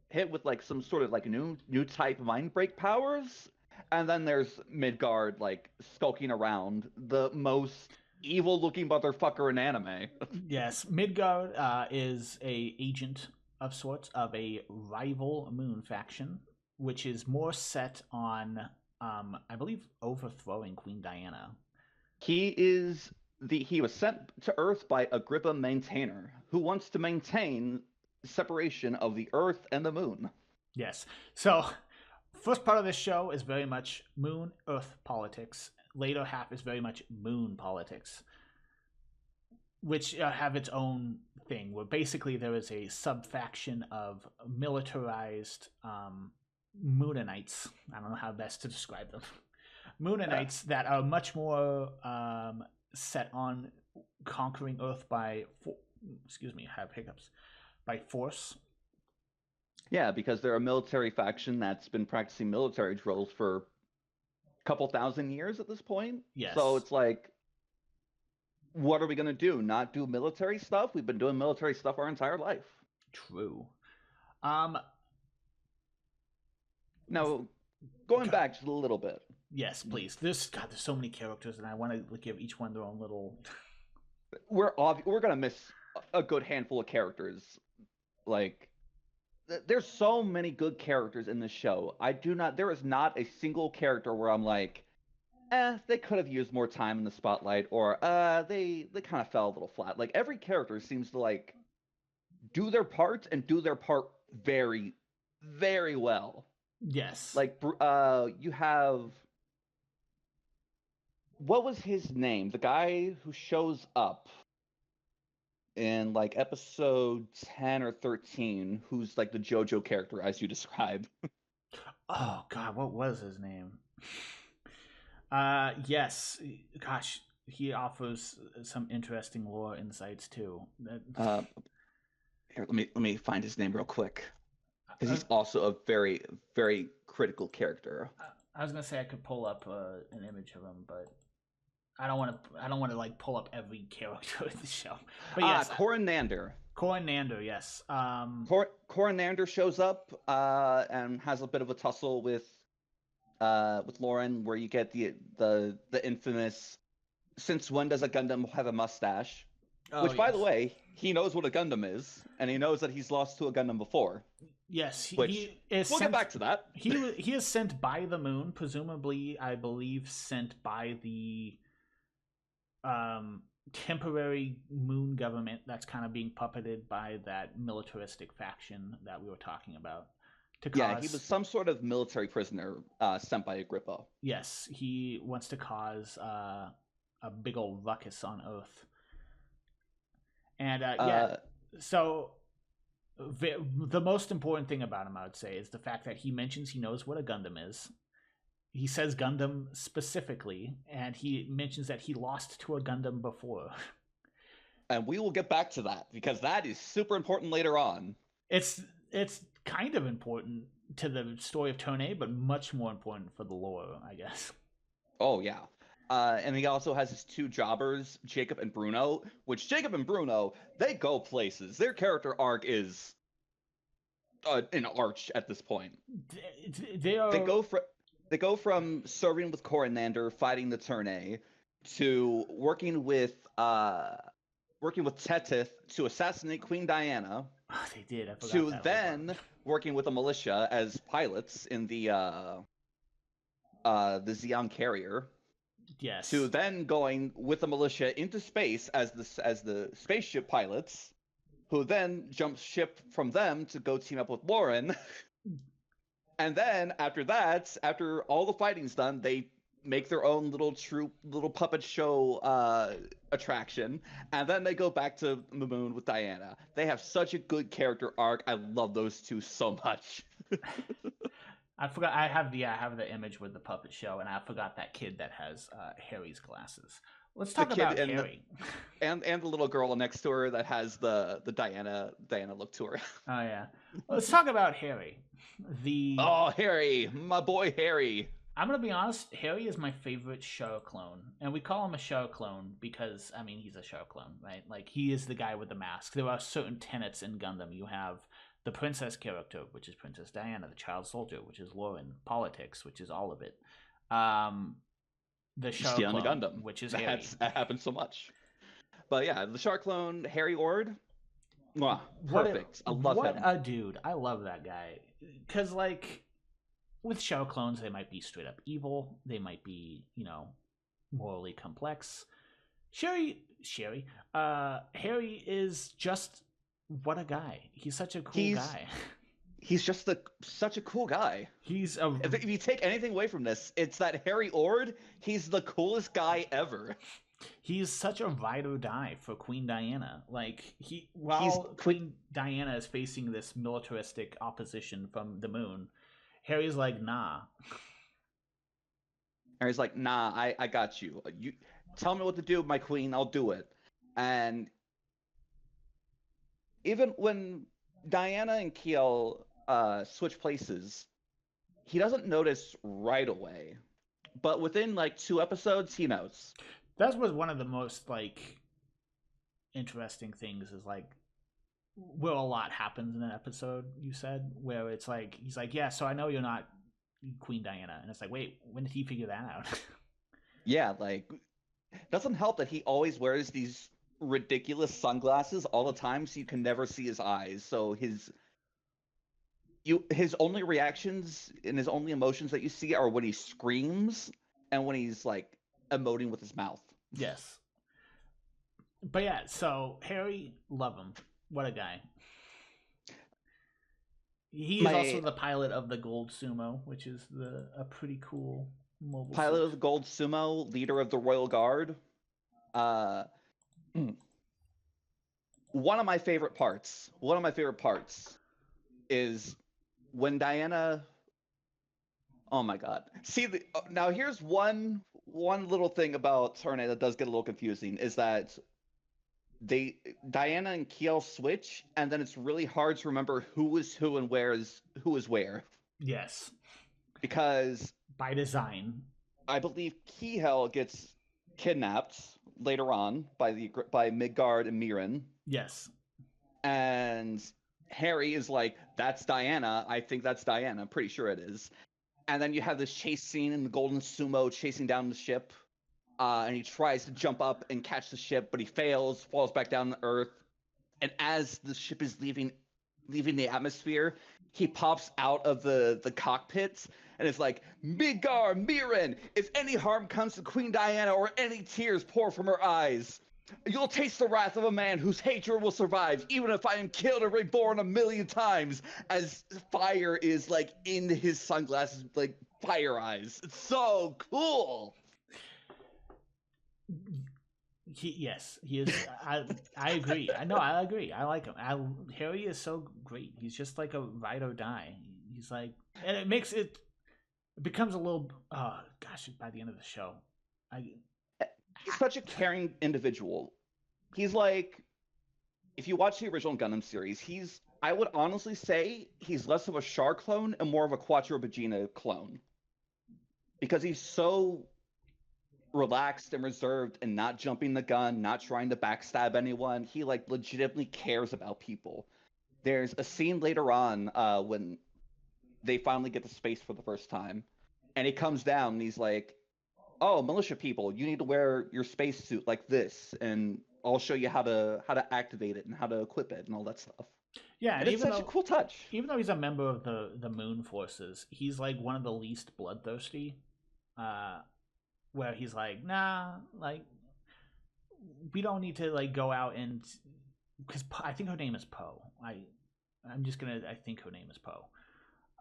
hit with like some sort of like new type mind break powers? And then there's Midgard like skulking around, the most evil looking motherfucker in anime. Yes, Midgard is a agent of sorts of a rival moon faction, which is more set on, I believe, overthrowing Queen Diana. He was sent to Earth by Agrippa Maintainer, who wants to maintain separation of the Earth and the Moon. Yes. So, first part of this show is very much Moon Earth politics. Later half is very much Moon politics, which have its own thing. Where basically there is a subfaction of militarized Moonanites. I don't know how best to describe them. Moonanites that are much more set on conquering Earth by, excuse me, I have hiccups, by force. Yeah, because they're a military faction that's been practicing military drills for a couple thousand years at this point. Yes. So it's like, what are we going to do? Not do military stuff? We've been doing military stuff our entire life. True. Now, going back just a little bit. Yes, please. There's so many characters, and I want to give each one their own little. We're gonna miss a good handful of characters. Like, there's so many good characters in this show. There is not a single character where I'm like, they could have used more time in the spotlight, or they kind of fell a little flat. Like, every character seems to like do their part and do their part very, very well. Yes. Like, you have, what was his name? The guy who shows up in like episode 10 or 13, who's like the JoJo character as you described. Oh God, what was his name? Yes, gosh, he offers some interesting lore insights too. Here, let me find his name real quick, because he's also a very, very critical character. I was gonna say I could pull up an image of him, but I don't want to like pull up every character in the show. But yes, Coronander. Coronander, yes. Coronander shows up and has a bit of a tussle with Lauren, where you get the infamous, since when does a Gundam have a mustache? Which, by the way, he knows what a Gundam is, and he knows that he's lost to a Gundam before. Yes, we'll get back to that. He is sent by the moon, presumably, I believe, sent by the temporary moon government that's kind of being puppeted by that militaristic faction that we were talking about. Yeah, he was some sort of military prisoner sent by Agrippa. Yes, he wants to cause a big old ruckus on Earth. And so the most important thing about him, I would say, is the fact that he mentions he knows what a Gundam is. He says Gundam specifically, and he mentions that he lost to a Gundam before. And we will get back to that, because that is super important later on. It's kind of important to the story of Tone, but much more important for the lore, I guess. Oh, yeah. And he also has his two jobbers, Jacob and Bruno, which Jacob and Bruno, they go places. Their character arc is an arch at this point. They go from serving with Coronander, fighting the Tournay, to working with Tetith to assassinate Queen Diana. Oh, they did. I forgot to that then working with a militia as pilots in the Xeon carrier. Yes. To then going with the militia into space as the spaceship pilots, who then jump ship from them to go team up with Lauren. And then after that, after all the fighting's done, they make their own little troop, little puppet show attraction, and then they go back to the moon with Diana. They have such a good character arc. I love those two so much. I forgot. I have the image with the puppet show, and I forgot that kid that has Harry's glasses. Let's The talk kid about Harry. and the little girl next to her that has the Diana look to her. Oh yeah, let's talk about Harry. The Oh, Harry, my boy Harry. I'm gonna be honest. Harry is my favorite show clone, and we call him a show clone because I mean he's a show clone, right? Like he is the guy with the mask. There are certain tenets in Gundam. You have the princess character, which is Princess Diana, the child soldier, which is Lauren, politics, which is all of it. Um, the show Stealing the clone, Gundam. which is Harry. That happens so much. But yeah, the shark clone Harry Ord. Mwah, What a perfect. I love him. dude! I love that guy because like with show clones, they might be straight up evil. They might be morally complex. Harry is just what a guy. He's such a cool He's guy. he's just such a cool guy. He's a If you take anything away from this, it's that Harry Ord, he's the coolest guy ever. he's such a ride or die for Queen Diana. Like He's while Queen Diana is facing this militaristic opposition from the moon, Harry's like, nah. Harry's like, nah, I got you. You tell me what to do, my queen, I'll do it. And even when Diana and Kiel switch places, he doesn't notice right away. But within like 2 episodes, he knows. That was one of the most like interesting things is like where a lot happens in an episode, you said, where it's like he's like, yeah, so I know you're not Queen Diana, and it's like, wait, when did he figure that out? Yeah, like doesn't help that he always wears these ridiculous sunglasses all the time so you can never see his eyes. So his only reactions and his only emotions that you see are when he screams and when he's like emoting with his mouth. Yes. But yeah, so Harry, love him. What a guy. He is also the pilot of the Gold Sumo, which is a pretty cool mobile Pilot suit. of the Gold Sumo, leader of the Royal Guard. Uh, one of my favorite parts is when Diana. Oh my God! See, now here's one little thing about Tornado that does get a little confusing is that Diana and Kiel switch, and then it's really hard to remember who is who and who is where. Yes. Because by design, I believe Kiel gets kidnapped later on by Midgard and Mirren. Yes. And Harry is like, that's Diana. I think that's Diana. I'm pretty sure it is. And then you have this chase scene in the Golden Sumo chasing down the ship. And he tries to jump up and catch the ship, but he fails, falls back down to Earth. And as the ship is leaving the atmosphere, he pops out of the cockpit and it's like, Midgard, Mirren, if any harm comes to Queen Diana or any tears pour from her eyes, you'll taste the wrath of a man whose hatred will survive, even if I am killed and reborn 1,000,000 times. As fire is like in his sunglasses, like fire eyes. It's so cool. Yes, he is. I agree. I agree. I like him. Harry is so great. He's just like a ride or die. He's like, and it makes it becomes a little. Gosh, by the end of the show, he's such a caring individual. He's like, if you watch the original Gundam series, I would honestly say he's less of a Char clone and more of a Quattro Bagina clone. Because he's so relaxed and reserved and not jumping the gun, not trying to backstab anyone. He like legitimately cares about people. There's a scene later on when they finally get to space for the first time, and he comes down and he's like, "Oh, militia people, you need to wear your spacesuit like this, and I'll show you how to activate it and how to equip it and all that stuff." Yeah, and it's such a cool touch. Even though he's a member of the Moon Forces, he's like one of the least bloodthirsty. Where he's like, nah, like we don't need to like go out and because I think her name is Poe. I think her name is Poe.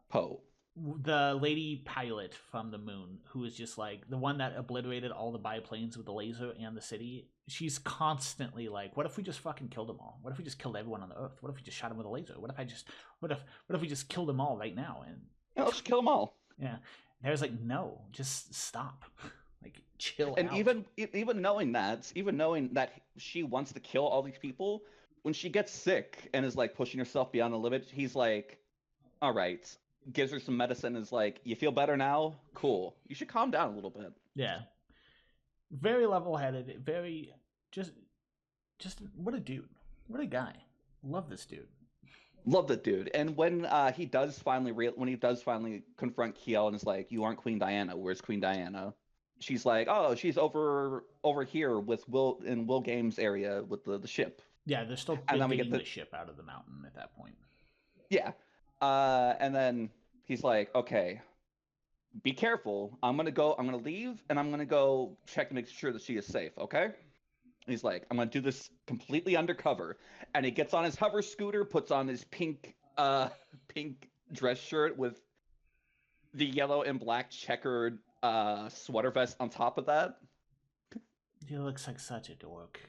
Poe. the lady pilot from the moon, who is just like the one that obliterated all the biplanes with the laser and the city. She's constantly like, "What if we just fucking killed them all? What if we just killed everyone on the Earth? What if we just shot them with a laser? What if we just killed them all right now?" And Yeah, let's kill them all. yeah, and Harry's like, "No, just stop, like chill And out." even knowing that she wants to kill all these people, when she gets sick and is like pushing herself beyond the limit, he's like, "All right," gives her some medicine. And is like, "You feel better now? Cool. You should calm down a little bit." Yeah, very level-headed, very just just what a dude, what a guy. Love this dude. Love that dude. And when when he does finally confront Kiel and is like, "You aren't Queen Diana. Where's Queen Diana?" She's like, "Oh, she's over here with Will Games area with the ship." Yeah, they're still And then we get digging the the ship out of the mountain at that point. yeah. And then he's like, "Okay, be careful. I'm gonna leave and I'm gonna go check to make sure that she is safe, okay?" He's like, "I'm gonna do this completely undercover." And he gets on his hover scooter, puts on his pink pink dress shirt with the yellow and black checkered sweater vest on top of that. He looks like such a dork.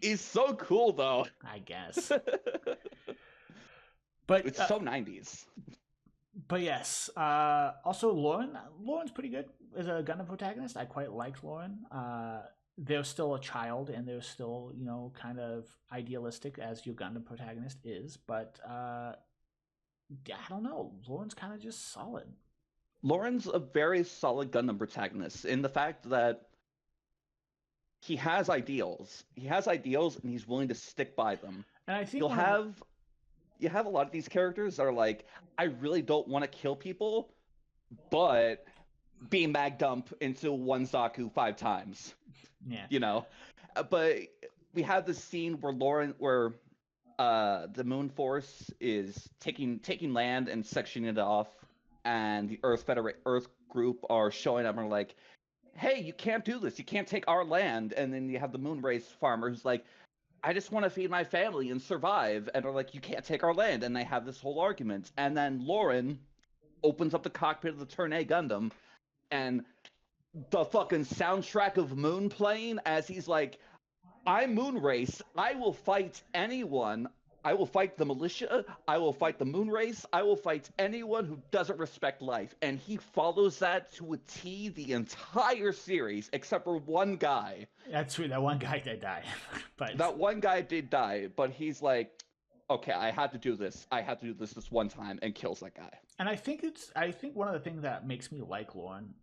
He's so cool though. I guess. But It's so 90s. but yes. Also, Lauren. Lauren's pretty good as a Gundam protagonist. I quite liked Lauren. They're still a child, and they're still kind of idealistic as your Gundam protagonist is. But I don't know. Lauren's kind of just solid. Lauren's a very solid Gundam protagonist in the fact that he has ideals. He has ideals and he's willing to stick by them. And I think You'll have you have a lot of these characters that are like, "I really don't want to kill people, but beam mag dump into one Zaku 5 times." yeah. You know? But we have this scene where the Moon Force is taking land and sectioning it off, and the Earth group are showing up and are like, "Hey, you can't do this. You can't take our land." And then you have the Moon Race farmer who's like, "I just want to feed my family and survive." And are like, "You can't take our land." And they have this whole argument. And then Lauren opens up the cockpit of the Turn A Gundam, and the fucking soundtrack of Moon playing as he's like, "I'm Moonrace. I will fight anyone. I will fight the militia. I will fight the Moonrace. I will fight anyone who doesn't respect life." And he follows that to a T the entire series, except for one guy. That's true. That one guy did die, but That one guy did die, but he's like, "Okay, I had to do this. I had to do this one time," and kills that guy. and I think one of the things that makes me like Lauren.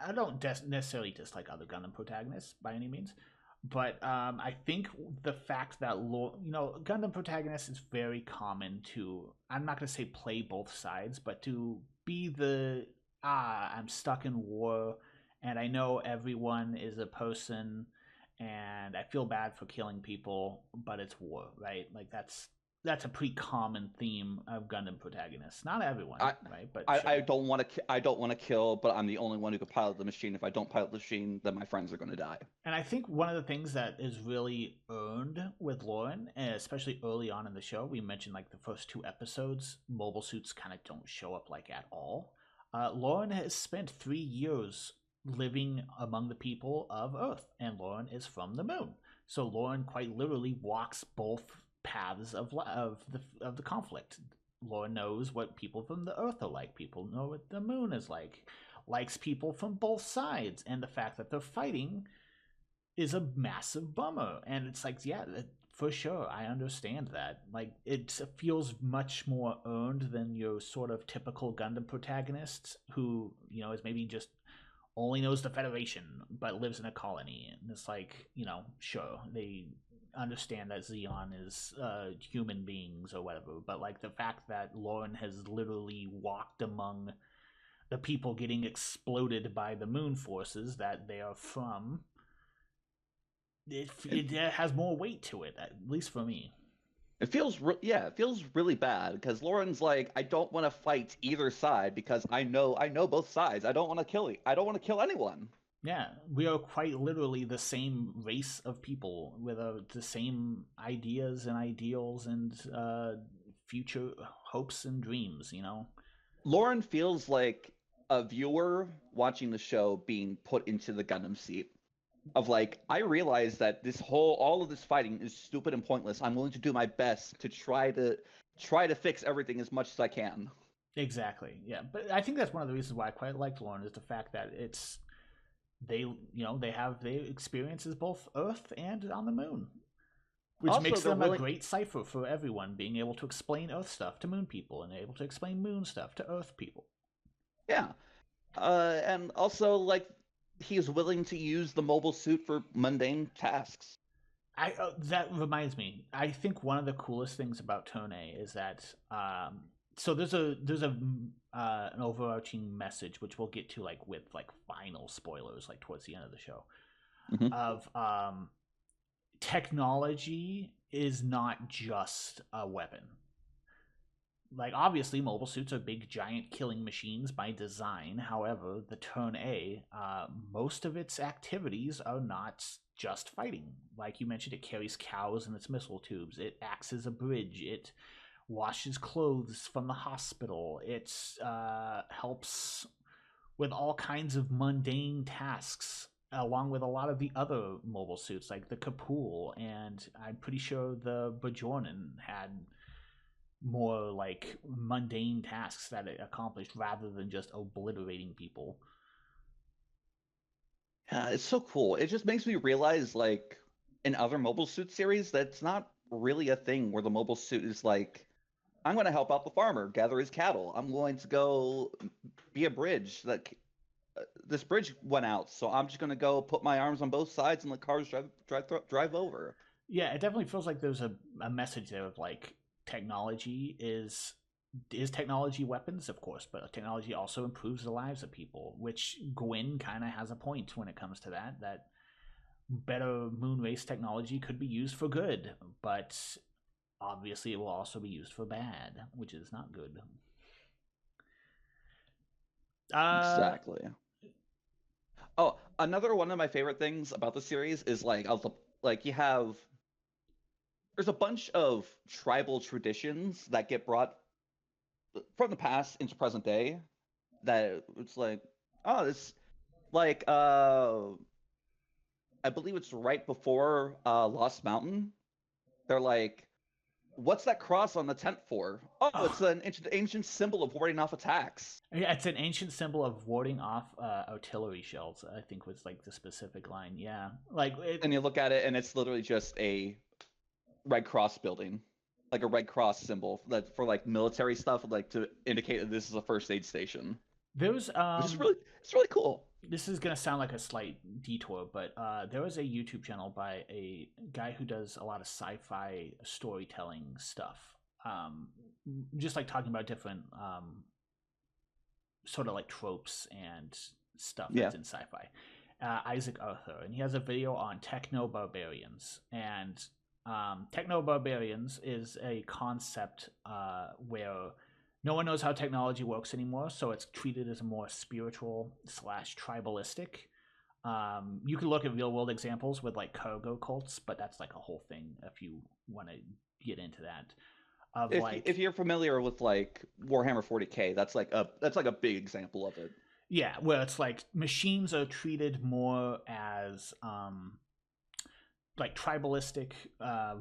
I don't necessarily dislike other Gundam protagonists by any means, but I think the fact that Gundam protagonist is very common to, I'm not going to say play both sides, but to be the I'm stuck in war, and I know everyone is a person, and I feel bad for killing people, but it's war, right? Like that's a pretty common theme of Gundam protagonists. Not everyone, right? But sure. I don't want to kill, but I'm the only one who can pilot the machine. If I don't pilot the machine, then my friends are going to die. And I think one of the things that is really earned with Lauren, and especially early on in the show, we mentioned like the first 2 episodes, mobile suits kind of don't show up like at all. Lauren has spent 3 years living among the people of Earth, and Lauren is from the moon. So Lauren quite literally walks both paths of the conflict. Lauren knows what people from the Earth are like. People know what the moon is like. Likes people from both sides, and the fact that they're fighting is a massive bummer. And it's like, yeah, for sure, I understand that. Like, it feels much more earned than your sort of typical Gundam protagonist who is maybe just only knows the Federation but lives in a colony. And it's like, sure, they understand that Zeon is human beings or whatever, but like the fact that Lauren has literally walked among the people getting exploded by the moon forces that they are from, it has more weight to it, at least for me. It feels really bad because Lauren's like, "I don't want to fight either side because I know both sides. I don't want to kill anyone." Yeah, we are quite literally the same race of people with the same ideas and ideals and future hopes and dreams. Lauren feels like a viewer watching the show being put into the Gundam seat of like, I realize that all of this fighting is stupid and pointless. I'm willing to do my best to try to fix everything as much as I can. Exactly. Yeah, but I think that's one of the reasons why I quite liked Lauren is the fact that it's they have their experiences both Earth and on the moon, which Also, makes they're them a willing, great cipher for everyone, being able to explain Earth stuff to moon people and able to explain moon stuff to Earth people. yeah. And also like he's willing to use the mobile suit for mundane tasks. I That reminds me. I think one of the coolest things about Tone is that so there's a an overarching message which we'll get to like with like final spoilers like towards the end of the show Hmm. of technology is not just a weapon. Like obviously mobile suits are big giant killing machines by design. However, the Turn A, most of its activities are not just fighting. Like you mentioned, it carries cows in its missile tubes, it acts as a bridge, it washes clothes from the hospital, it helps with all kinds of mundane tasks along with a lot of the other mobile suits like the Kapool, and I'm pretty sure the Bajornan had more like mundane tasks that it accomplished rather than just obliterating people. Yeah, it's so cool. It just makes me realize, like, in other mobile suit series, that's not really a thing where the mobile suit is like, I'm going to help out the farmer gather his cattle. I'm going to go be a bridge. Like, this bridge went out, so I'm just going to go put my arms on both sides and let cars drive over. Yeah, it definitely feels like there's a message there of like technology is technology weapons, of course, but technology also improves the lives of people, which Gwyn kind of has a point when it comes to that. That better moon race technology could be used for good, but obviously it will also be used for bad, which is not good. Uh, Exactly. Oh, another one of my favorite things about the series is like you have there's a bunch of tribal traditions that get brought from the past into present day that it's like, oh, this like I believe it's right before Lost Mountain. They're like, what's that cross on the tent for? Oh, oh, it's an ancient symbol of warding off attacks. yeah, it's an ancient symbol of warding off artillery shells. I think was like the specific line. Yeah, like it. And you look at it, and it's literally just a Red Cross building, like a Red Cross symbol that for like military stuff, like to indicate that this is a first aid station, There's which is really cool. this is gonna sound like a slight detour, but there was a YouTube channel by a guy who does a lot of sci-fi storytelling stuff. Um, just like talking about different sort of like tropes and stuff Yeah. that's in sci-fi. Isaac Arthur, and he has a video on techno barbarians. And techno barbarians is a concept where no one knows how technology works anymore, so it's treated as a more spiritual slash tribalistic. You can look at real world examples with like cargo cults, but that's like a whole thing if you want to get into that. Of If like you're familiar with like Warhammer 40K, that's like a big example of it. yeah, where it's like machines are treated more as like tribalistic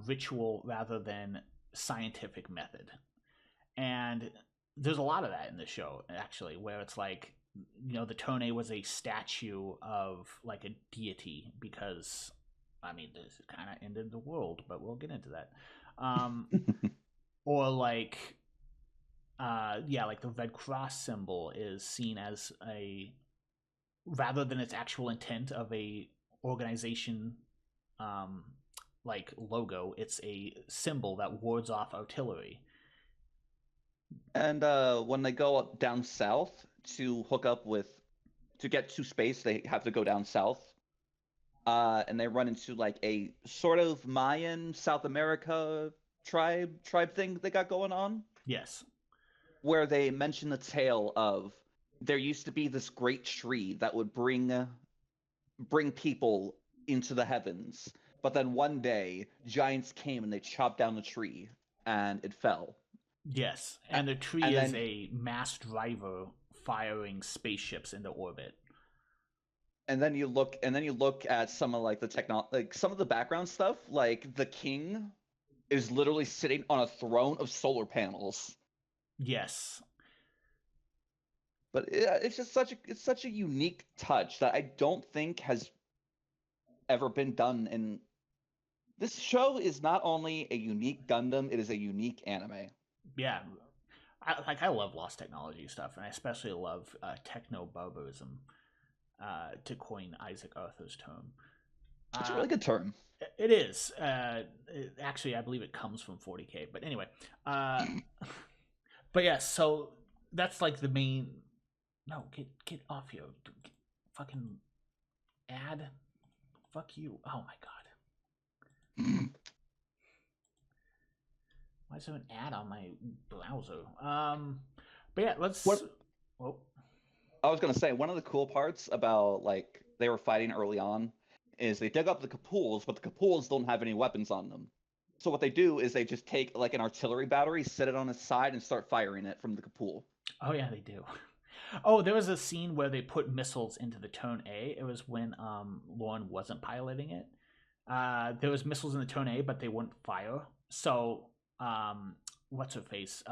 ritual rather than scientific method. And there's a lot of that in the show actually, where it's like the Tone was a statue of like a deity because I mean this kind of ended the world, but we'll get into that. Um, or like yeah, like the Red Cross symbol is seen as a rather than its actual intent of a organization um, like logo, it's a symbol that wards off artillery. And when they go up down south to hook up with to get to space, they have to go down south. And they run into like a sort of Mayan South America tribe thing they got going on, Yes. where they mention the tale of there used to be this great tree that would bring people into the heavens, but then one day giants came and they chopped down the tree and it fell. Yes, A- and the tree And is then a mass driver firing spaceships into orbit. you look at some of like the like some of the background stuff, like the king is literally sitting on a throne of solar panels. Yes. But it's just such a unique touch that I don't think has ever been done in this show. Is not only a unique Gundam, it is a unique anime. Yeah. I love lost technology stuff, and I especially love techno barbarism, to coin Isaac Arthur's term. It's a Uh, really good term. it is. Actually, I believe it comes from 40K. But anyway, uh, but yeah, so that's like the main. No, get off here. Fucking ad. Fuck you. Oh my god. Why is there an ad on my browser? But yeah, let's. What Oh, I was gonna say, one of the cool parts about like they were fighting early on is they dug up the Capuls, but the Capuls don't have any weapons on them. So what they do is they just take like an artillery battery, set it on its side, and start firing it from the Capul. oh yeah, they do. Oh, there was a scene where they put missiles into the Turn A. It was when Lauren wasn't piloting it. There was missiles in the Turn A, but they wouldn't fire. So what's her face?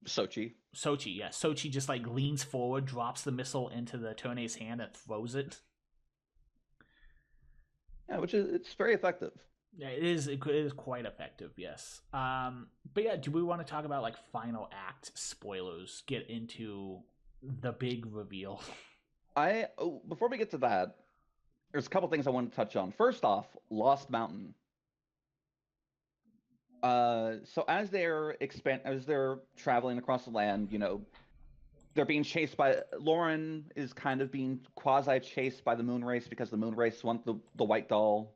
Sochi. Sochi, yeah. Sochi just like leans forward, drops the missile into the Turn A's hand, and throws it. Yeah, which is it's very effective. Yeah, it is. It is quite effective, yes. But yeah, do we want to talk about like final act spoilers? Get into the big reveal. Before we get to that, there's a couple things I want to touch on. First off, Lost Mountain. So as they're traveling across the land, they're being chased by Lauren is kind of being quasi chased by the moon race because the moon race want the white doll,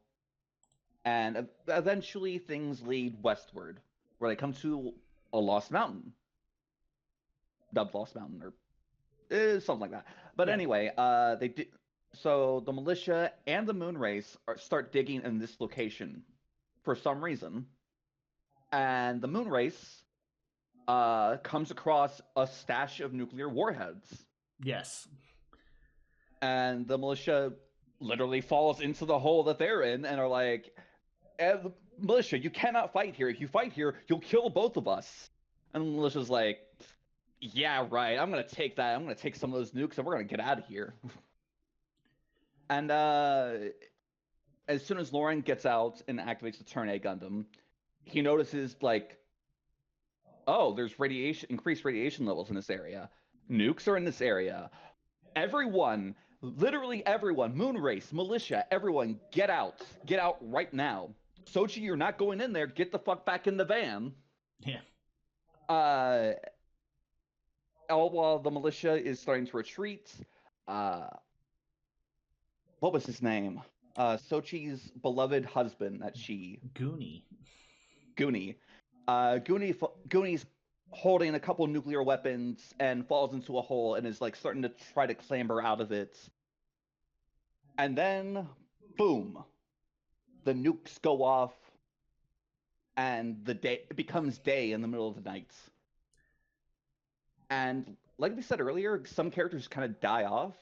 and eventually things lead westward, where they come to a Lost Mountain, dubbed Lost Mountain, or something like that. But Yeah. anyway, they did. So the militia and the moon race start digging in this location for some reason, and the moon race comes across a stash of nuclear warheads, Yes. and the militia literally falls into the hole that they're in and are like, militia, you cannot fight here. If you fight here, you'll kill both of us. And the militia's like, yeah, right. I'm gonna take that. I'm gonna take some of those nukes and we're gonna get out of here. And as soon as Lauren gets out and activates the Turn A Gundam, he notices like, oh, there's increased radiation levels in this area. Nukes are in this area. Everyone, literally everyone, moon race, militia, everyone, get out right now. Sochi, you're not going in there. Get the fuck back in the van. Yeah. Uh, all while the militia is starting to retreat. Uh, what was his name? Sochi's beloved husband that she Goonie. Goonie. Goonie's holding a couple nuclear weapons and falls into a hole and is like starting to try to clamber out of it. And then, boom, the nukes go off, and the day it becomes day in the middle of the night. And like we said earlier, some characters kind of die off.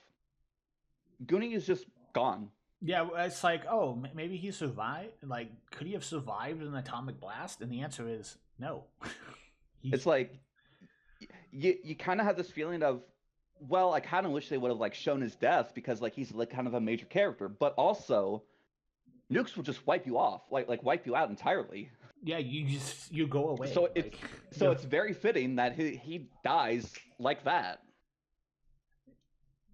Goonie is just gone. Yeah, it's like, oh, maybe he survived. Like, could he have survived an atomic blast? And the answer is no. It's like you kind of have this feeling of, well, I kind of wish they would have like shown his death because like he's like kind of a major character, but also nukes will just wipe you off, like wipe you out entirely. Yeah, you go away. So it's Like, so it's very fitting that he dies like that.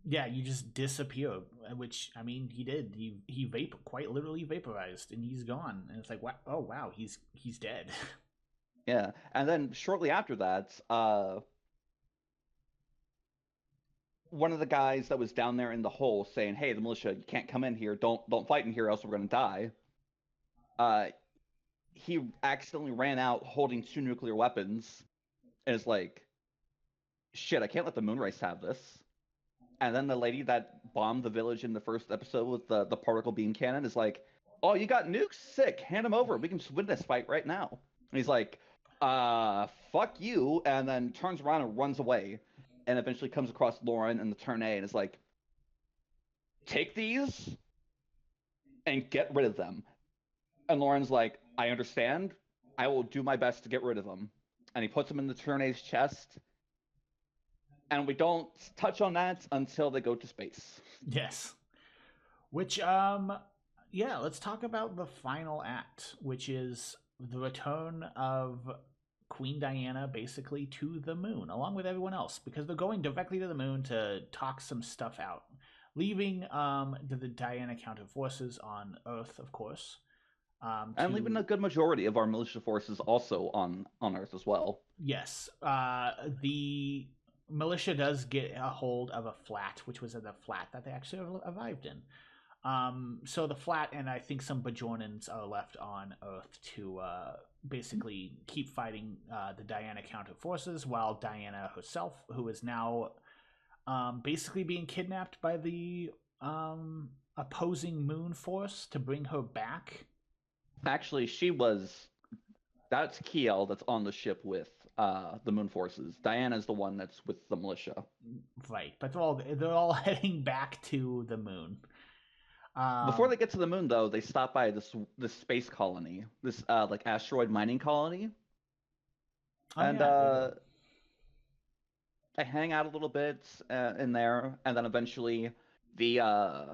yeah, you just disappear. Which I mean, he did. He quite literally vaporized, and he's gone. And it's like, wow, oh wow, he's dead. Yeah, and then shortly after that, one of the guys that was down there in the hole saying, "Hey, the militia, you can't come in here. Don't fight in here, else we're gonna die." Uh, he accidentally ran out holding two nuclear weapons, and is like, "Shit, I can't let the Moonrace have this." And then the lady that bombed the village in the first episode with the particle beam cannon is like, "Oh, you got nukes? Sick. Hand them over. We can just win this fight right now." And he's like, fuck you, and then turns around and runs away, and eventually comes across Lauren in the turn A and is like, take these and get rid of them. And Lauren's like, I understand. I will do my best to get rid of them. And he puts them in the turn A's chest, and we don't touch on that until they go to space. Yes. Which, yeah, let's talk about the final act, which is the return of Queen Diana basically to the moon, along with everyone else, because they're going directly to the moon to talk some stuff out, leaving the Diana counter forces on Earth, of course. And leaving To a good majority of our militia forces also on Earth as well. Yes, the militia does get a hold of a flat, which was the flat that they actually arrived in. So the flat and I think some Bajornans are left on Earth to basically keep fighting the Diana counter forces, while Diana herself, who is now basically being kidnapped by the opposing Moon Force to bring her back. Actually, that's Kiel that's on the ship with the Moon Forces. Diana's the one that's with the militia. Right, but they're all heading back to the moon. Before Um, they get to the moon, though, they stop by this space colony, this like asteroid mining colony, oh and yeah, they do. I hang out a little bit in there, and then eventually the uh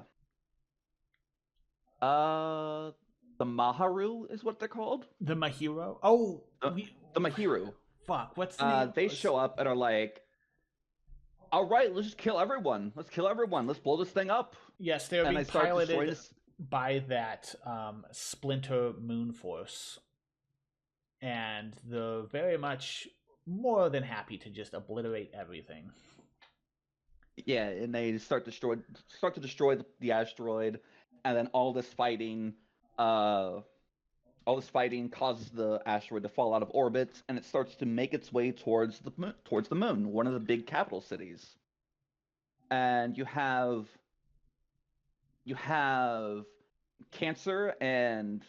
uh the Maharu is what they're called. The Mahiro. Oh, The, we the Mahiru. fuck. What's the name? They show up and are like, "All right, let's just kill everyone. Let's kill everyone. Let's blow this thing up." Yes, they are And being they start destroying piloted this. by that Splinter Moon Force, and they're very much more than happy to just obliterate everything. Yeah, and they start to destroy the asteroid, and then uh, all this fighting causes the asteroid to fall out of orbit, and it starts to make its way towards the moon, one of the big capital cities. And you have Cancer and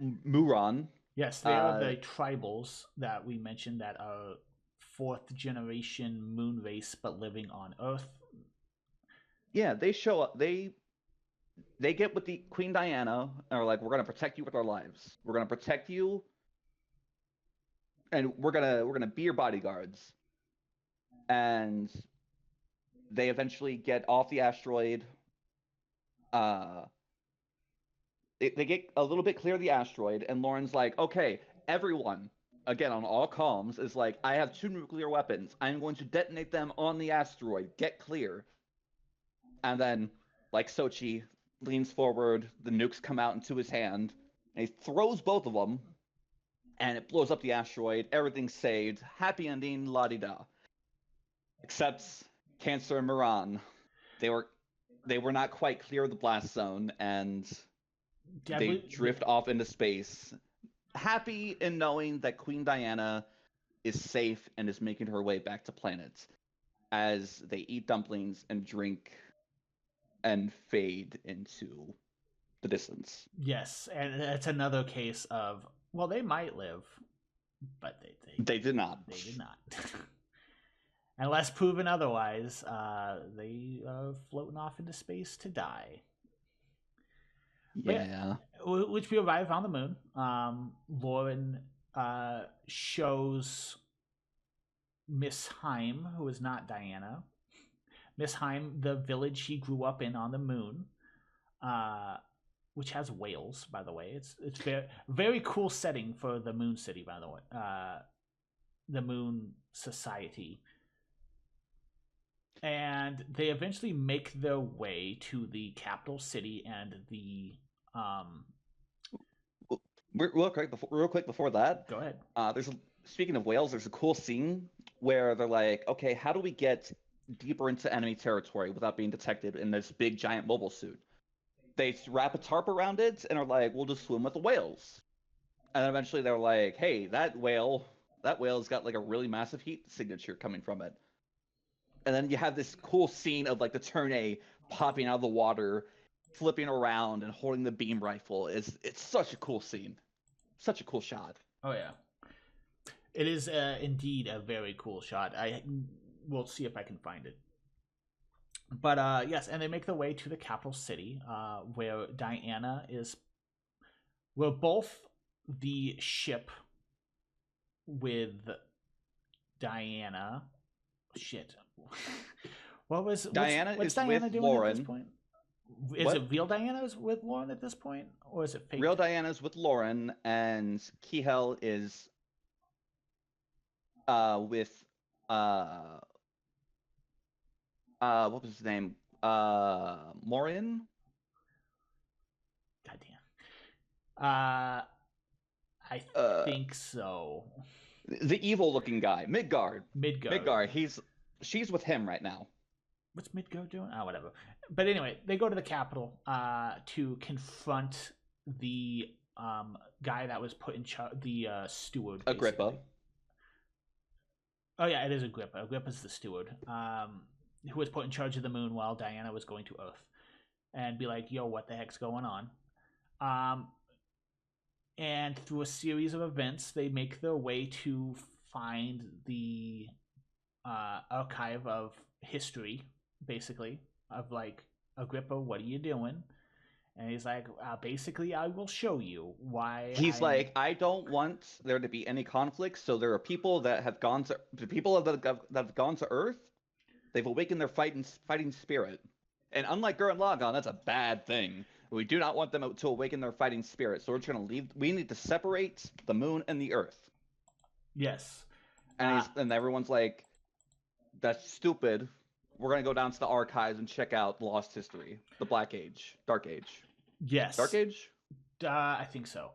Muron. Yes, they are Uh, the tribals that we mentioned that are fourth generation moon race but living on Earth. yeah, they show up. They get with the Queen Diana and are like, "We're gonna protect you with our lives. We're gonna protect you, and we're gonna be your bodyguards." And they eventually get off the asteroid. Uh, they get a little bit clear of the asteroid, and Lauren's like, "Okay, everyone." Again, on all comms, is like, I have two nuclear weapons. I'm going to detonate them on the asteroid. Get clear. And then, like Sochi leans forward, the nukes come out into his hand, and he throws both of them, and it blows up the asteroid. Everything's saved. Happy ending, la di da. Except Cancer and Miran. They were they were not quite clear of the blast zone, and I they believe, yeah, drift off into space. Happy in knowing that Queen Diana is safe and is making her way back to planet as they eat dumplings and drink and fade into the distance. yes, and it's another case of, well, they might live, but They did not. they did not. Unless proven otherwise, they are floating off into space to die. But yeah, Yeah. which we arrive on the moon. Lauren shows Miss Heim, who is not Diana, Miss Heim, the village she grew up in on the moon, uh, which has whales, by the way. It's very cool setting for the Moon City, by the way. The Moon Society, and they eventually make their way to the capital city and the um. Real quick before that, Go ahead. there's speaking of whales, there's a cool scene where they're like, okay, how do we get deeper into enemy territory without being detected in this big giant mobile suit? They wrap a tarp around it and are like, we'll just swim with the whales. And eventually they're like, hey, that whale's got like a really massive heat signature coming from it. And then you have this cool scene of like the turn A popping out of the water, flipping around and holding the beam rifle. It's such a cool scene. Such a cool shot. Oh yeah. It is indeed a very cool shot. I will see if I can find it. But yes, and they make their way to the capital city, where Diana is. Where both the ship with Diana. Shit. Diana What's is Diana with doing at this Lauren. point? Is it What? real Diana is with Lauren at this point, or is it Real fake? Diana's with Lauren, and Kihel is with uh what was his name? Morin? Goddamn. Uh, I Uh think so. the evil looking guy, Midgard. Midgard. Midgard, she's with him right now. What's Midgard doing? Oh, whatever. But anyway, they go to the capital to confront the guy that was put in charge, the steward, Agrippa. basically. Oh yeah, it is Agrippa. Agrippa's the steward, who was put in charge of the moon while Diana was going to Earth, and be like, "Yo, what the heck's going on?" Um, and through a series of events, they make their way to find the archive of history, basically, of like, Agrippa, what are you doing? And he's like, basically, I will show you why He's I'm. like, I don't want there to be any conflicts. So there are people that have gone to the people that have gone to Earth. They've awakened their fighting spirit, and unlike Gurren Lagann, that's a bad thing. We do not want them to awaken their fighting spirit. So we're just gonna leave. We need to separate the moon and the Earth. Yes. And Uh, everyone's like, that's stupid. We're gonna go down to the archives and check out lost history, the Black Age, Dark Age, Dark yes. Age. I think so.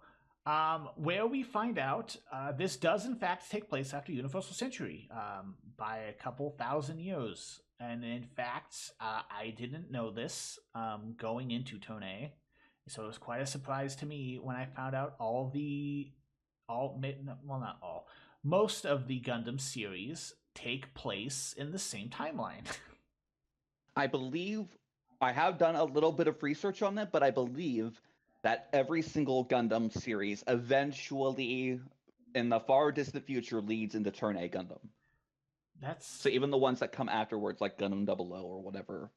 Where we find out this does in fact take place after Universal Century by a couple thousand years. And in fact, I didn't know this going into Tone. So it was quite a surprise to me when I found out well, not all, most of the Gundam series take place in the same timeline. I believe I have done a little bit of research on it, but I believe that every single Gundam series eventually, in the far distant future, leads into Turn A Gundam. That's So even the ones that come afterwards, like Gundam 00 or whatever,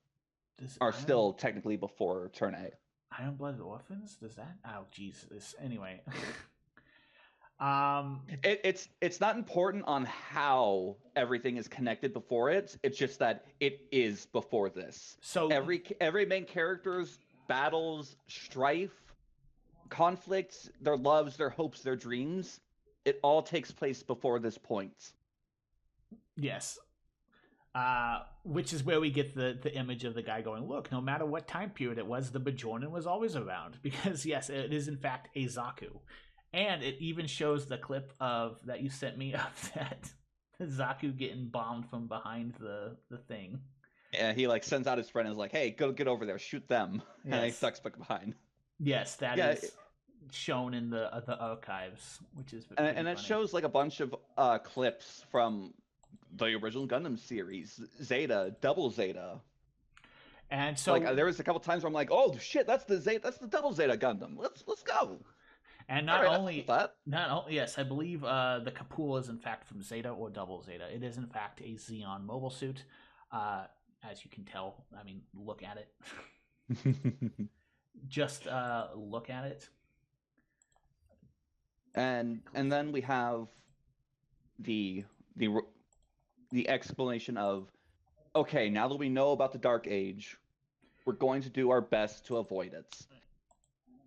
this are still technically before Turn A. Iron Blooded Orphans? Does that? Oh, Jesus. Anyway, um, It's not important on how everything is connected before it. It's just that it is before this. so Every main character's battles, strife, conflicts, their loves, their hopes, their dreams, it all takes place before this point. yes, which is where we get the image of the guy going, look, no matter what time period it was, the Bajornan was always around because yes, it is in fact a Zaku, and it even shows the clip of that you sent me of that Zaku getting bombed from behind the thing. And he like sends out his friend and is like, "Hey, go get over there, shoot them," and he Yes, ducks back behind. yes, that Yeah, is shown in the archives, which is pretty and it funny. shows like a bunch of clips from the original Gundam series, Zeta, Double Zeta. And Like so there was a couple times where I'm like, "Oh shit, that's the Zeta, that's the Double Zeta Gundam. Let's go." And All not right, I fuck with only, that. not only, yes, I believe the Capul is in fact from Zeta or Double Zeta. It is in fact a Xeon mobile suit, as you can tell. I mean, look at it. Just look at it. And then we have the the the explanation of, okay, now that we know about the Dark Age, we're going to do our best to avoid it.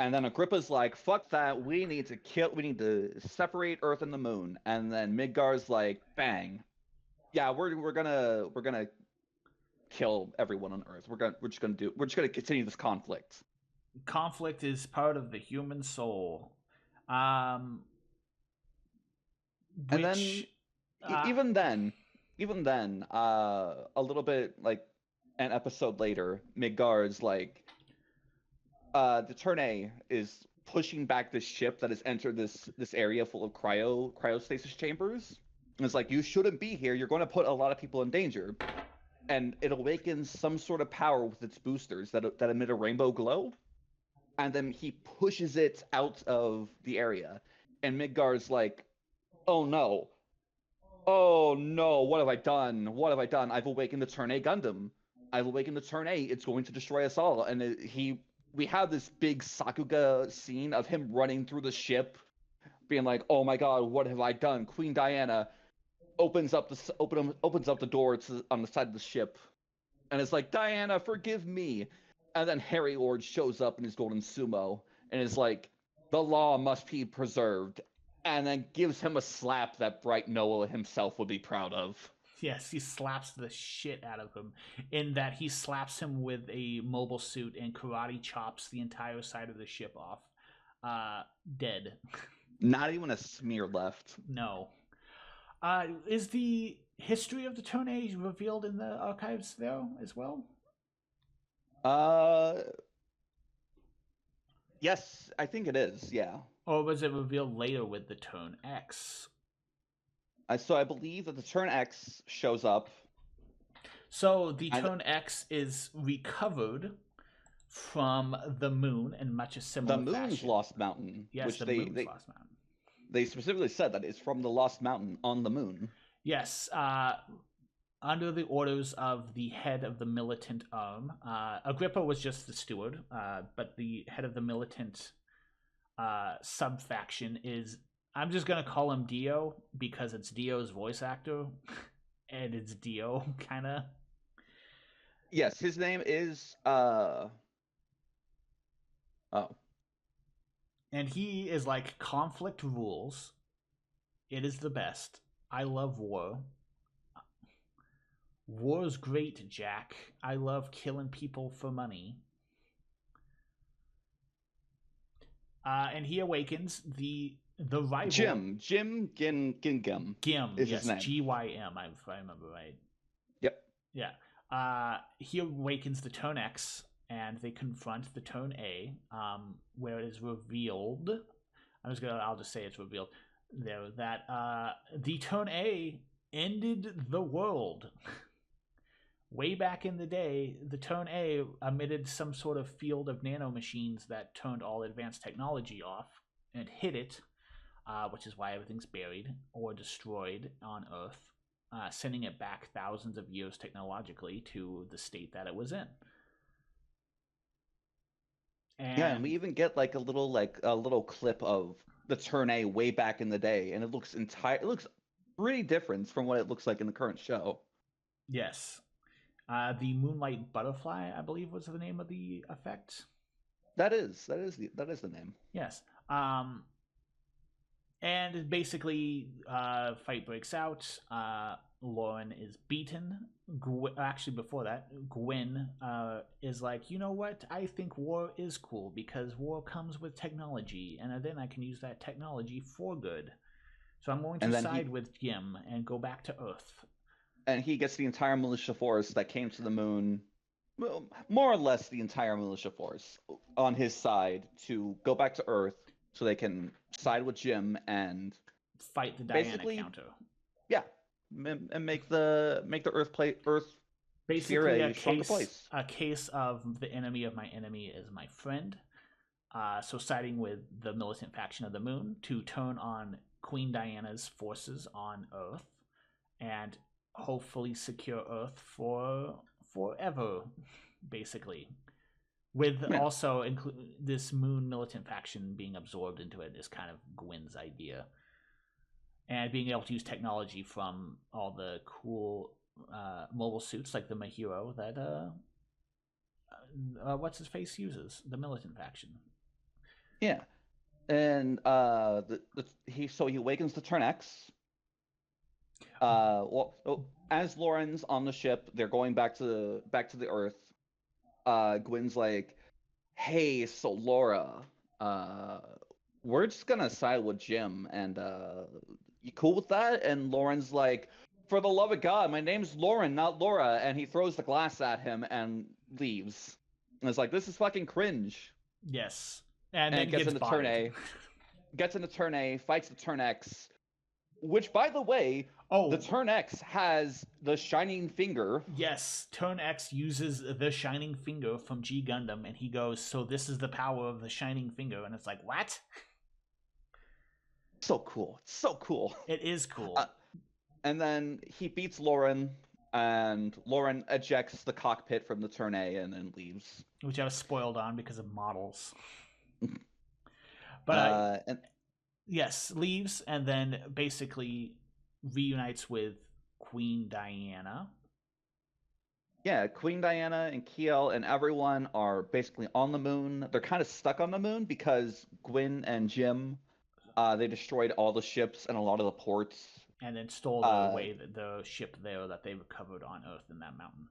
And then Agrippa's like, fuck that, we need to separate Earth and the Moon. And then Midgar's like, bang. Yeah, we're gonna kill everyone on Earth. We're just gonna continue this conflict. Conflict is part of the human soul, um, And then which uh, even then, a little bit like an episode later, Midgar's like, the Turn A is pushing back this ship that has entered this area full of cryostasis chambers. And it's like, you shouldn't be here. You're going to put a lot of people in danger. And it awakens some sort of power with its boosters that emit a rainbow glow. And then he pushes it out of the area. And Midgar's like, oh no, Oh no, what have I done? What have I done? I've awakened the Turn A Gundam. I've awakened the Turn A. It's going to destroy us all. And we have this big Sakuga scene of him running through the ship, being like, "Oh my God, what have I done?" Queen Diana opens up the door on the side of the ship, and it's like, "Diana, forgive me." And then Harry Ord shows up in his golden sumo and is like, "The law must be preserved," and then gives him a slap that Bright Noah himself would be proud of. Yes, he slaps the shit out of him. In that he slaps him with a mobile suit and karate chops the entire side of the ship off. Dead. Not even a smear left. No. Is the history of the Turn Age revealed in the archives there as well? Uh, yes, I think it is. Yeah. Or was it revealed later with the Turn X? So I believe that the Turn X shows up. So the And Turn X is recovered from the moon in much a the similar moon's fashion. Lost Mountain, Yes, which the moon's Lost Mountain. they specifically said that it's from the Lost Mountain on the moon. Yes, under the orders of the head of the militant arm. Agrippa was just the steward, but the head of the militant sub-faction is, I'm just going to call him Dio because it's Dio's voice actor, and it's Dio, kind of. Yes, his name is oh. And he is like, conflict rules. It is the best. I love war. War's great, Jack. I love killing people for money. And he awakens the rival Jim Gingam Gim. is his Yes, name. Gym, if I remember right. Yep. Yeah. He awakens the Turn X, and they confront the Turn A, where it is revealed. I'll just say it's revealed there that the Turn A ended the world. Way back in the day, the Turn A emitted some sort of field of nanomachines that turned all advanced technology off and hid it, which is why everything's buried or destroyed on Earth, sending it back thousands of years technologically to the state that it was in. Yeah, and we even get like a little clip of the Turn A way back in the day, and it looks pretty different from what it looks like in the current show. Yes. The Moonlight Butterfly, I believe, was the name of the effect. That is the name. Yes. And basically, fight breaks out. Lauren is beaten. Actually, before that, Gwen is like, you know what? I think war is cool because war comes with technology, and then I can use that technology for good. So I'm going to side with Jim and go back to Earth. And he gets the entire militia force that came to the moon, well, more or less the entire militia force, on his side to go back to Earth so they can side with Jim and fight the Diana counter. Yeah, and make the Earth basically a stronger place. A case of the enemy of my enemy is my friend. So siding with the militant faction of the moon to turn on Queen Diana's forces on Earth and hopefully secure Earth for forever, basically. With also this moon militant faction being absorbed into it is kind of Gwen's idea. And being able to use technology from all the cool mobile suits like the Mahiro that what's his face uses, the militant faction. Yeah, and he awakens the Turn X. As Lauren's on the ship, they're going back to the Earth. Gwen's like, "Hey, so Laura, we're just gonna side with Jim, and you cool with that?" And Lauren's like, "For the love of God, my name's Lauren, not Laura." And he throws the glass at him and leaves. And it's like, this is fucking cringe. Yes, and then gets into Turn A. Gets into Turn A, fights the Turn X. Which, by the way, the Turn X has the Shining Finger. Yes, Turn X uses the Shining Finger from G Gundam, and he goes, "So this is the power of the Shining Finger," and it's like, what? So cool. It's so cool. It is cool. And then he beats Lauren, and Lauren ejects the cockpit from the Turn A and then leaves. which I was spoiled on because of models. But And yes, leaves and then basically reunites with Queen Diana. yeah, Queen Diana and Kiel and everyone are basically on the moon. They're kind of stuck on the moon because Gwyn and Jim, they destroyed all the ships and a lot of the ports. And then stole Uh, the ship there that they recovered on Earth in that mountain.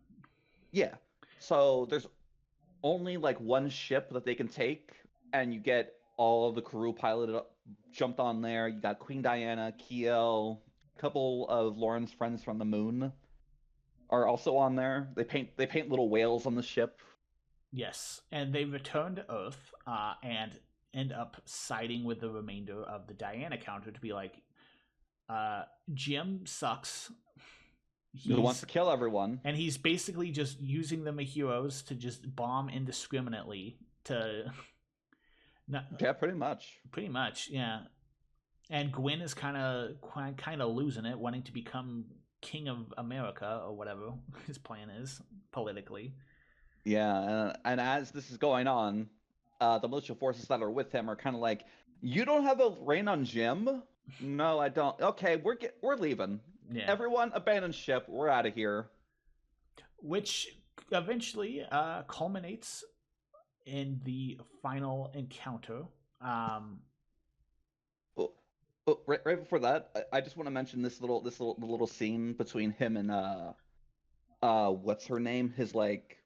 yeah. So there's only like one ship that they can take, and you get all of the crew piloted up, jumped on there. You got Queen Diana, Kiel, a couple of Lauren's friends from the moon are also on there. They paint little whales on the ship. Yes, and they return to Earth and end up siding with the remainder of the Diana counter to be like, Jim sucks. Who wants He's to kill everyone? and he's basically just using them as heroes to just bomb indiscriminately to not, Yeah, pretty much. pretty much, yeah. And Gwyn is kind of losing it, wanting to become king of America or whatever his plan is politically. Yeah, and as this is going on, the militia forces that are with him are kind of like, "You don't have a reign on Jim? No, I don't. Okay, we're leaving. Yeah, Everyone, abandon ship. We're out of here." which eventually culminates in the final encounter. Oh, right before that, I just want to mention this little scene between him and what's her name? His like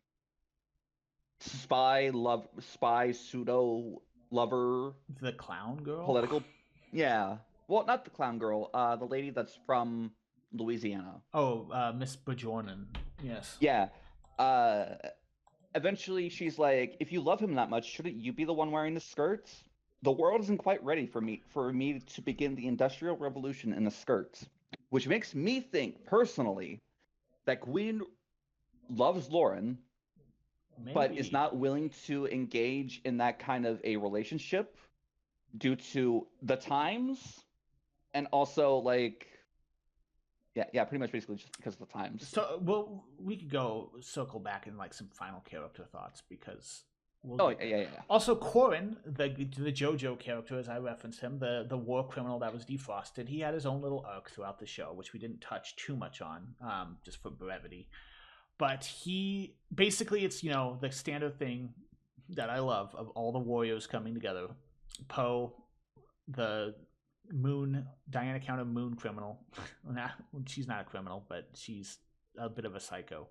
spy pseudo lover The clown girl. political. Yeah, well, not the clown girl. The lady that's from Louisiana. Oh, Miss Bajornan. Yes. Yeah. Uh, Eventually she's like, if you love him that much, shouldn't you be the one wearing the skirts? The world isn't quite ready for me to begin the industrial revolution in the skirts, which makes me think personally that Gwen loves Lauren, but is Maybe. not willing to engage in that kind of a relationship due to the times and also like yeah, pretty much basically just because of the times. So, well, we could go circle back in like some final character thoughts because we'll Oh get yeah, there. yeah, yeah. Also, Corin, the JoJo character, as I referenced him, the war criminal that was defrosted, he had his own little arc throughout the show, which we didn't touch too much on, just for brevity. But he basically, it's the standard thing that I love of all the warriors coming together. Poe, the Moon Diana Counter Moon criminal. Nah, she's not a criminal, but she's a bit of a psycho.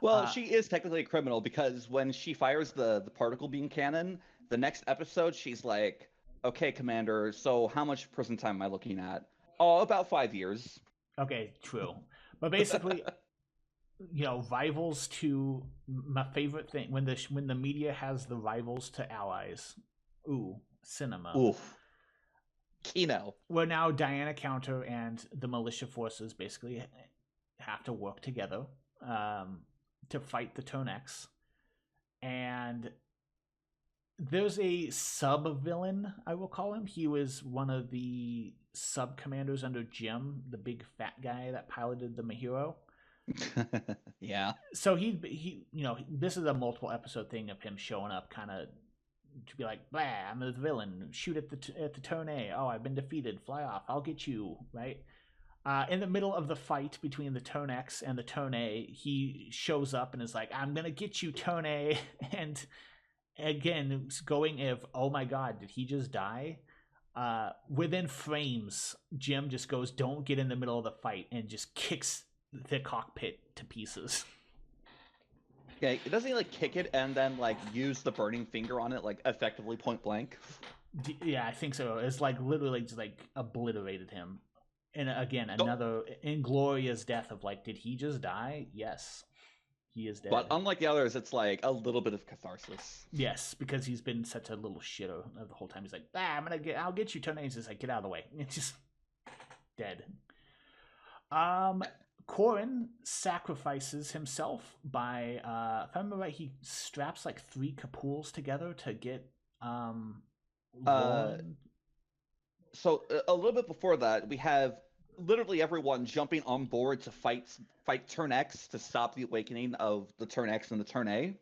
Well, Uh, she is technically a criminal because when she fires the particle beam cannon, the next episode she's like, "Okay, Commander, so how much prison time am I looking at?" Oh, about 5 years. okay, true, but basically, rivals to my favorite thing when the media has the rivals to allies. Ooh, cinema. Oof. Kino. Where now Diana Counter and the militia forces basically have to work together to fight the Turn X. And there's a sub villain, I will call him. He was one of the sub commanders under Jim, the big fat guy that piloted the Mahiro. Yeah. So he this is a multiple episode thing of him showing up, kind of to be like, blah, I'm the villain. Shoot at the Turn A. Oh, I've been defeated. Fly off. I'll get you. Right. In the middle of the fight between the Turn X and the Turn A, he shows up and is like, I'm gonna get you, Turn A. And again, going if, oh my god, did he just die? Within frames, Jim just goes, don't get in the middle of the fight, and just kicks the cockpit to pieces. Yeah, doesn't he like kick it and then like use the burning finger on it like effectively point blank? Yeah, I think so. It's like literally just like obliterated him. And again, So, another inglorious death of like, did he just die? Yes, he is but dead. unlike the others, it's like a little bit of catharsis. Yes, because he's been such a little shitter the whole time. He's like, I'll get you, Tony. He's just like, get out of the way. It's just dead. Corin sacrifices himself by, if I remember right, he straps like 3 Kapuls together to get Uh, Lauren. so a little bit before that, we have literally everyone jumping on board to fight Turn X to stop the awakening of the Turn X and the Turn A.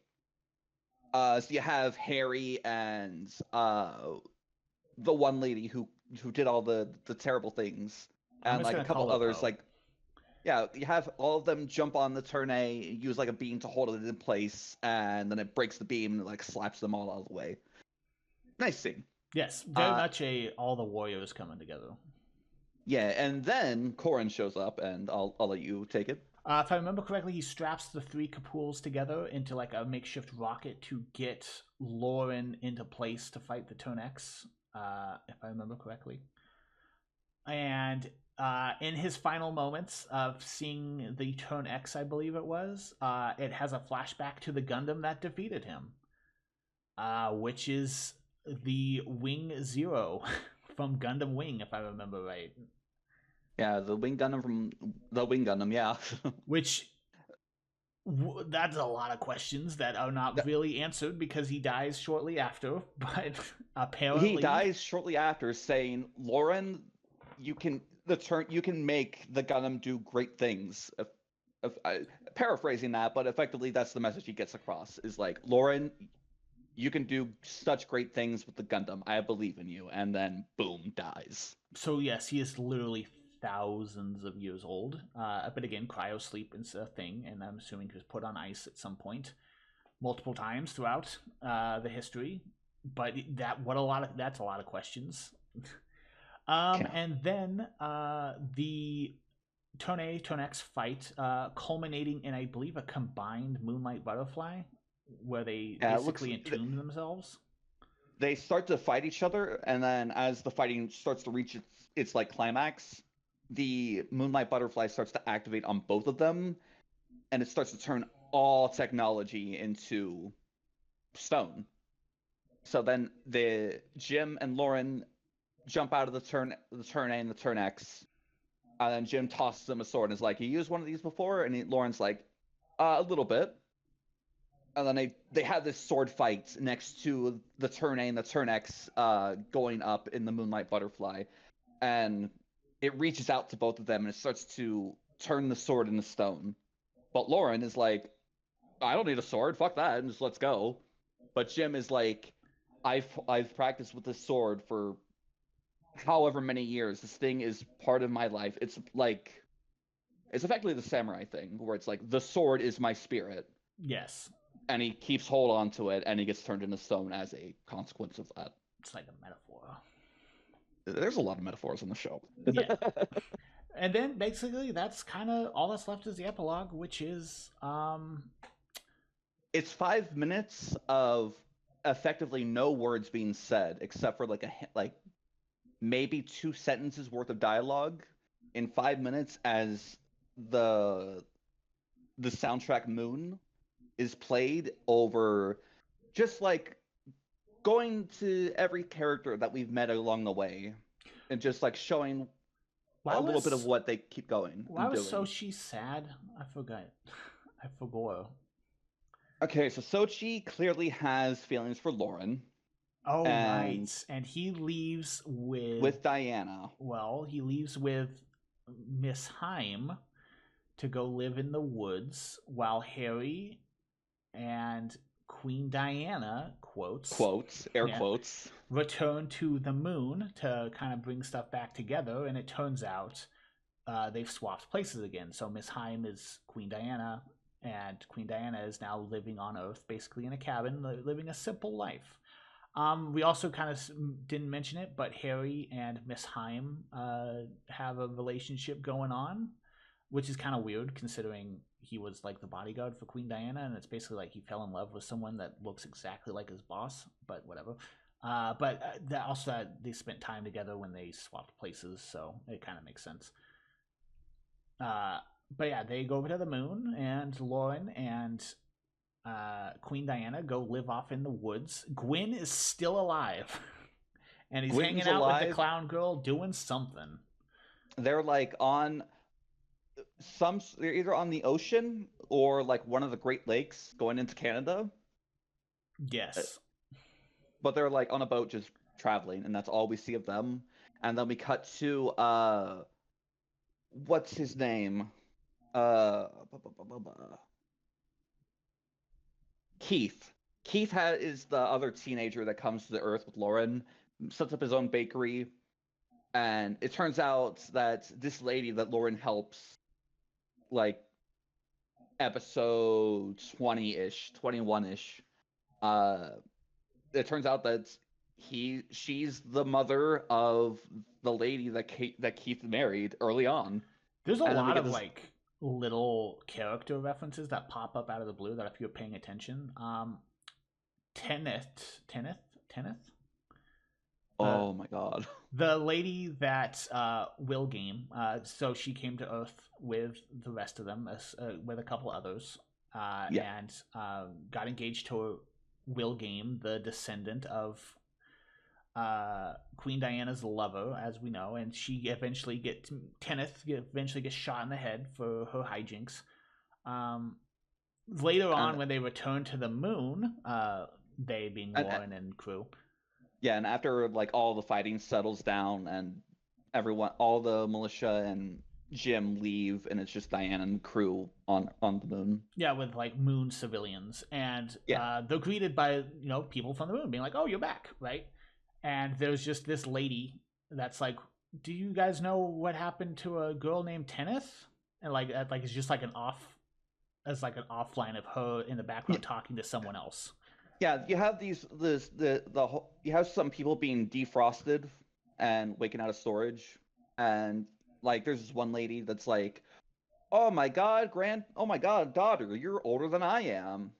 So you have Harry and the one lady who did all the terrible things, I'm and just like a gonna couple call her others. Poe. Like, yeah, you have all of them jump on the Turn A, use like a beam to hold it in place, and then it breaks the beam and like slaps them all out of the way. Nice scene. Yes, very Uh, much a all the warriors coming together. yeah, and then Corin shows up, and I'll let you take it. If I remember correctly, he straps the three Capuls together into like a makeshift rocket to get Lauren into place to fight the Turn X. If I remember correctly, and in his final moments of seeing the Turn X, I believe it was, it has a flashback to the Gundam that defeated him, which is the Wing Zero from Gundam Wing, if I remember right. Yeah, the Wing Gundam from the Wing Gundam. Yeah, Which that's a lot of questions that are not really answered because he dies shortly after. But he apparently, dies shortly after, saying, "Lauren, you can make the Gundam do great things." Paraphrasing that, but effectively that's the message he gets across: is like, Lauren, you can do such great things with the Gundam. I believe in you. And then boom, dies. so yes, he is literally thousands of years old. But again, cryo sleep is a thing, and I'm assuming he was put on ice at some point, multiple times throughout the history. But that's a lot of questions. Yeah. And then the Turn A, Turn X fight, culminating in, I believe, a combined Moonlight Butterfly, where they Yeah, it looks basically entomb themselves. they start to fight each other, and then as the fighting starts to reach its like climax, the Moonlight Butterfly starts to activate on both of them, and it starts to turn all technology into stone. So then the Jim and Lauren jump out of the turn A and the turn X, and then Jim tosses him a sword and is like, "You used one of these before?" And Lauren's like, "A little bit." And then they have this sword fight next to the turn A and the turn X, going up in the Moonlight Butterfly, and it reaches out to both of them and it starts to turn the sword into stone. But Lauren is like, "I don't need a sword, fuck that, and just let's go." But Jim is like, I've practiced with this sword for however many years. This thing is part of my life. It's like it's effectively the samurai thing, where it's like the sword is my spirit, Yes, and he keeps hold on to it, and he gets turned into stone as a consequence of that. it's like a metaphor. There's a lot of metaphors in the show. Yeah. And then basically that's kind of all that's left is the epilogue, which is It's 5 minutes of effectively no words being said, except for like maybe two sentences worth of dialogue in 5 minutes, as the the soundtrack Moon is played over, just like going to every character that we've met along the way, and just like showing why a little bit of was what they keep going why and was doing. Sochi sad? I forgot. I forgot. Okay, so Sochi clearly has feelings for Lauren, Oh and right, and he leaves with, with Diana. well, he leaves with Miss Heim to go live in the woods while Harry and Queen Diana, quotes, Quotes, air yeah, quotes. return to the moon to kind of bring stuff back together. And it turns out they've swapped places again. So Miss Heim is Queen Diana, and Queen Diana is now living on Earth, basically in a cabin, living a simple life. We also kind of didn't mention it, but Harry and Miss Heim have a relationship going on, which is kind of weird considering he was like the bodyguard for Queen Diana, and it's basically like he fell in love with someone that looks exactly like his boss, but whatever. But that also they spent time together when they swapped places, so it kind of makes sense. Uh, but yeah, they go over to the moon, and Lauren and Queen Diana go live off in the woods. Gwyn is still alive, and he's hanging Gwyn's out with the alive. clown girl doing something. They're like on they're either on the ocean or like one of the Great Lakes going into Canada. Uh, Yes. But they're like on a boat just traveling, and that's all we see of them. And then we cut to what's his name? Uh, Keith. Is the other teenager that comes to the Earth with Lauren, sets up his own bakery, and it turns out that this lady that Lauren helps, like episode 20-ish, 21-ish, uh, it turns out that she's the mother of the lady that Keith married early on, There's a and then we lot get of this. like little character references that pop up out of the blue that if you're paying attention, Tenneth, the Oh my god. the lady that will game. So she came to Earth with the rest of them, with a couple others, Yeah, and got engaged to Will Game, the descendant of Queen Diana's lover, as we know, and she eventually gets shot in the head for her hijinks. Um, Later on, and when they return to the moon, they being and Lauren and crew. yeah, and after like all the fighting settles down and everyone, all the militia and Jim leave, and it's just Diane and crew on the moon. Yeah, with like moon civilians, and Yeah, they're greeted by people from the moon being like, "Oh, you're back," right? And there's just this lady that's like, "Do you guys know what happened to a girl named Tenneth?" And like it's just like an off as like an offline of her in the yeah, background talking to someone else. yeah. You have you have some people being defrosted and waking out of storage, and like there's this one lady that's like, oh my god, daughter, you're older than I am,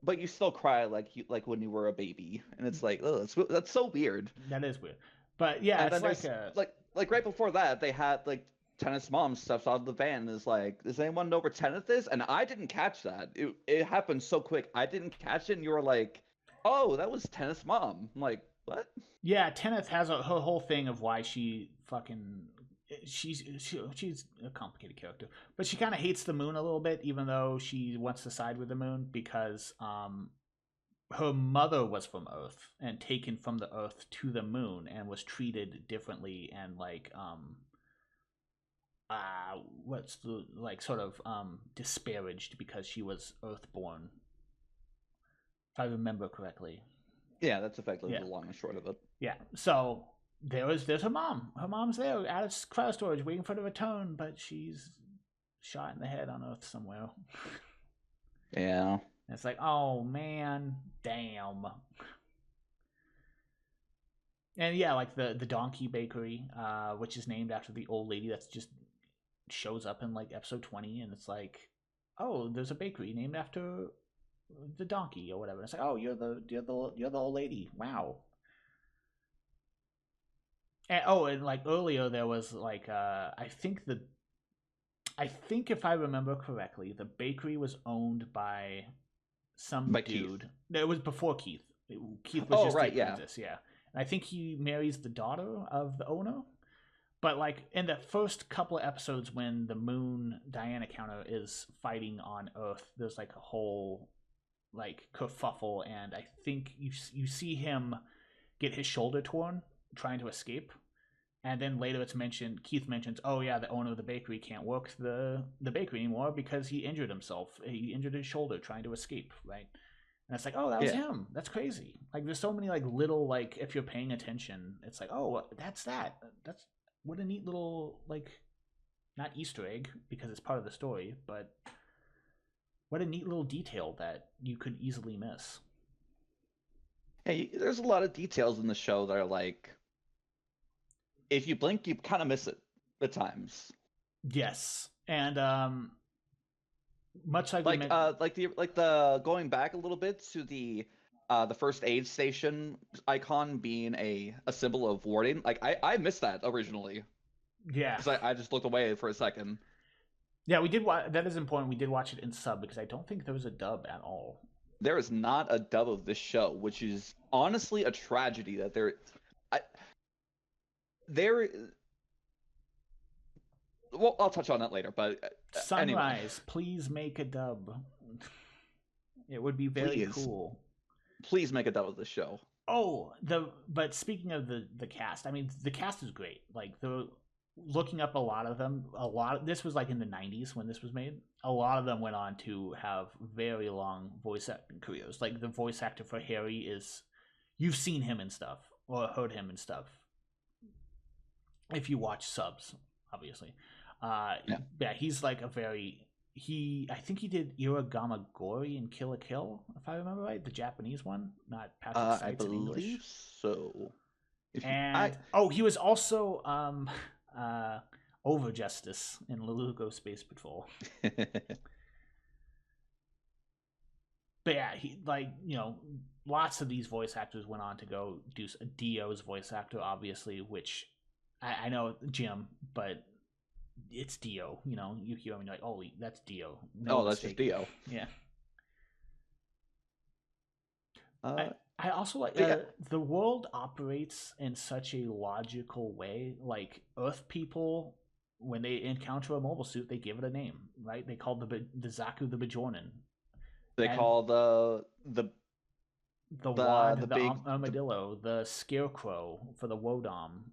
but you still cry like when you were a baby, and it's like, oh, that's so weird. That is weird, but yeah, And it's then like there's a like right before that, they had like Tennis mom steps out of the van and is like, "Does anyone know where Tennis is?" And I didn't catch that. It happened so quick. I didn't catch it, and you were like, "Oh, that was Tennis mom." I'm like, "What?" yeah. Tenneth has her whole thing of why she fucking she's a complicated character, but she kind of hates the moon a little bit, even though she wants to side with the moon because her mother was from Earth and taken from the Earth to the moon and was treated differently and like what's the like sort of disparaged because she was Earthborn, if I remember correctly. Yeah, that's effectively Yeah, the long and short of it. yeah. So there's her mom. Her mom's there out of cryo storage waiting for the return, but she's shot in the head on Earth somewhere. Yeah, And it's like, oh man, damn. And yeah, like the Donkey Bakery, which is named after the old lady that's just shows up in like episode 20, and it's like, oh, there's a bakery named after the donkey or whatever. It's like, oh, you're the old lady. Wow. And, oh, and like earlier there was like I think if I remember correctly, the bakery was owned by some by Keith. dude. No, it was before Keith. Keith was Oh, just the right, yeah, apprentice, yeah. And I think he marries the daughter of the owner. But like in the first couple of episodes, when the Moon Diana counter is fighting on Earth, there's like a whole like kerfuffle, and I think you see him get his shoulder torn trying to escape. And then later it's mentioned, Keith mentions, oh yeah, the owner of the bakery can't work the bakery anymore because he injured himself. He injured his shoulder trying to escape, right? And it's like, oh, that was yeah, him. That's crazy. Like there's so many like little like if you're paying attention, it's like, oh, that's that. That's what a neat little like not Easter egg because it's part of the story, but what a neat little detail that you could easily miss. hey, there's a lot of details in the show that are like, if you blink, you kind of miss it at times. Yes. And much like we meant Like the going back a little bit to the first aid station icon being a symbol of warding. Like I missed that originally yeah. because I just looked away for a second. Yeah, we did that is important. We did watch it in sub because I don't think there was a dub at all. There is not a dub of this show, which is honestly a tragedy that I, there. Well, I'll touch on that later. But anyway, Sunrise, please make a dub. It would be very please, cool. please make a dub of this show. Oh, but speaking of the cast, I mean the cast is great. Like the looking up a lot of them, this was like in the 90s when this was made. A lot of them went on to have very long voice acting careers. Like the voice actor for Harry is, you've seen him and stuff or heard him and stuff if you watch subs, obviously. Yeah. Yeah, he's like a very I think he did Iragama Gori in Kill a Kill, if I remember right, the Japanese one, not Patrick I Stites in believe English. so. If you, I And he was also uh Over Justice in Lelugo Space Patrol. But yeah, he like lots of these voice actors went on to go do Dio's voice actor, obviously, which I know Jim, but it's Dio. You hear him and you're like, oh, that's Dio. No oh, that's just mistake. Dio. Yeah. I Uh, I also like but yeah, the world operates in such a logical way. Like Earth people, when they encounter a mobile suit, they give it a name, right? They call the Zaku the Bajornan, they and call the Wad the the big Armadillo, the Scarecrow for the Wodom,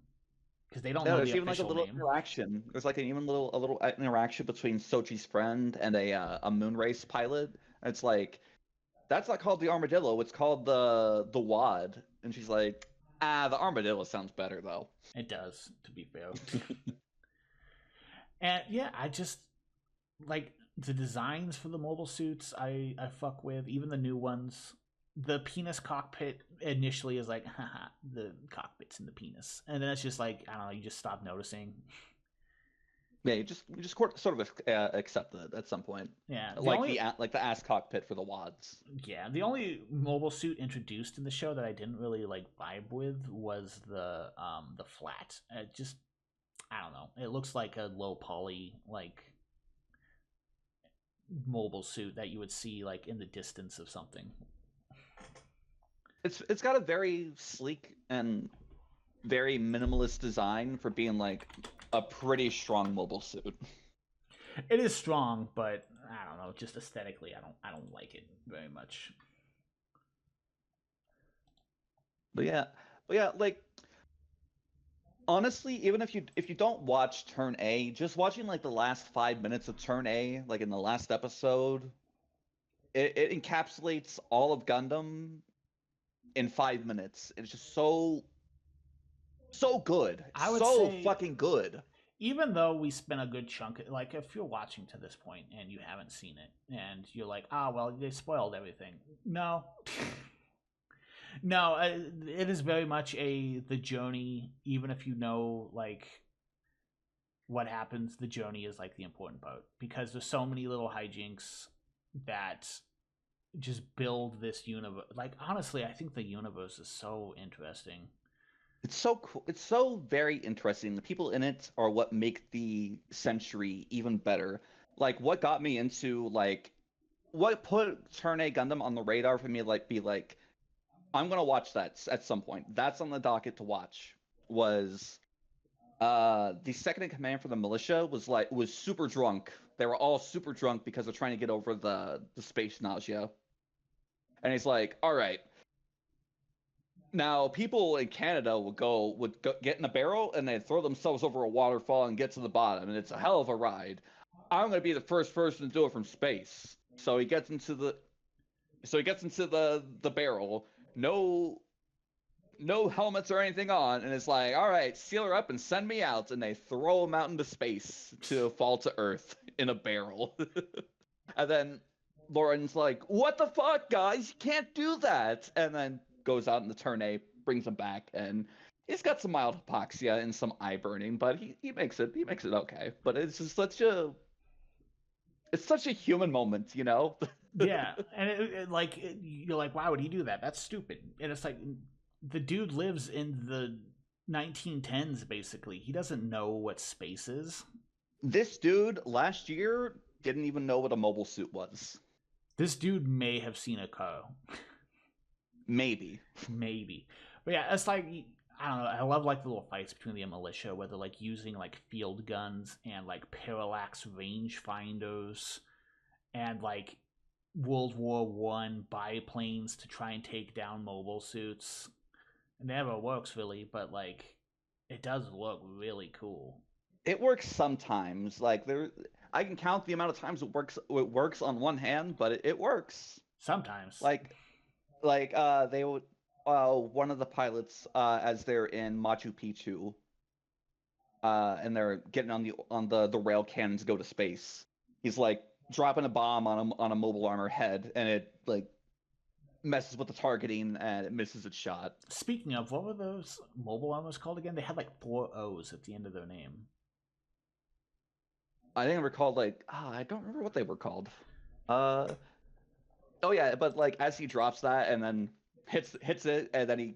because they don't no, know the there's even like a official little name. interaction. There's like an even little interaction between Sochi's friend and a moonrace pilot. It's like that's not called the armadillo. It's called the wad. And she's like, the armadillo sounds better though. It does, to be fair. And yeah, I just like the designs for the mobile suits. I fuck with even the new ones. The penis cockpit initially is like, haha, the cockpit's in the penis, and then it's just like, I don't know, you just stop noticing. Yeah, you just sort of accept it at some point, Yeah, like the ass cockpit for the wads. the only mobile suit introduced in the show that I didn't really like vibe with was the flat. It just, I don't know. It looks like a low poly like mobile suit that you would see like in the distance of something. It's got a very sleek and very minimalist design for being like a pretty strong mobile suit. It is strong, but I don't know. Just aesthetically, I don't like it very much. But yeah, like honestly, even if you don't watch Turn A, just watching like the last 5 minutes of Turn A, like in the last episode, it encapsulates all of Gundam in 5 minutes. It's just so good, I would so say, fucking good. even though we spent a good chunk, like if you're watching to this point and you haven't seen it, and you're like, well, they spoiled everything. No, no, it is very much the journey. Even if you know like what happens, the journey is like the important part because there's so many little hijinks that just build this universe. Like honestly, I think the universe is so interesting. It's so cool. It's so very interesting. The people in it are what make the century even better. Like what got me into like what put Turn A Gundam on the radar for me to like be like I'm gonna watch that at some point. That's on the docket to watch. Was the second in command for the militia was super drunk. They were all super drunk because they're trying to get over the space nausea. And he's like, all right, now people in Canada would go, get in a barrel and they'd throw themselves over a waterfall and get to the bottom, and it's a hell of a ride. I'm gonna be the first person to do it from space. So he gets into the barrel. No helmets or anything on, and it's like, all right, seal her up and send me out. And they throw him out into space to fall to Earth in a barrel. And then Lauren's like, what the fuck, guys? You can't do that. And then goes out in the turn A, brings him back, and he's got some mild hypoxia and some eye burning, but he makes it okay. But it's just such a human moment, you know? Yeah, and you're like, why would he do that? That's stupid. And it's like the dude lives in the 1910s. Basically, he doesn't know what space is. This dude last year didn't even know what a mobile suit was. This dude may have seen a car. Maybe. Maybe. But yeah, it's like, I don't know. I love like the little fights between the militia where they're like using like field guns and like parallax range finders and like World War One biplanes to try and take down mobile suits. It never works really, but like it does look really cool. it works sometimes. Like I can count the amount of times it works on one hand, but it works. Sometimes. Like they would one of the pilots as they're in Machu Picchu and they're getting on the rail cannon to go to space. He's like dropping a bomb on a mobile armor head, and it like messes with the targeting and it misses its shot. Speaking of, what were those mobile armors called again? They had like four O's at the end of their name. I think I recall like I don't remember what they were called. Uh oh yeah, but like as he drops that and then hits it, and then he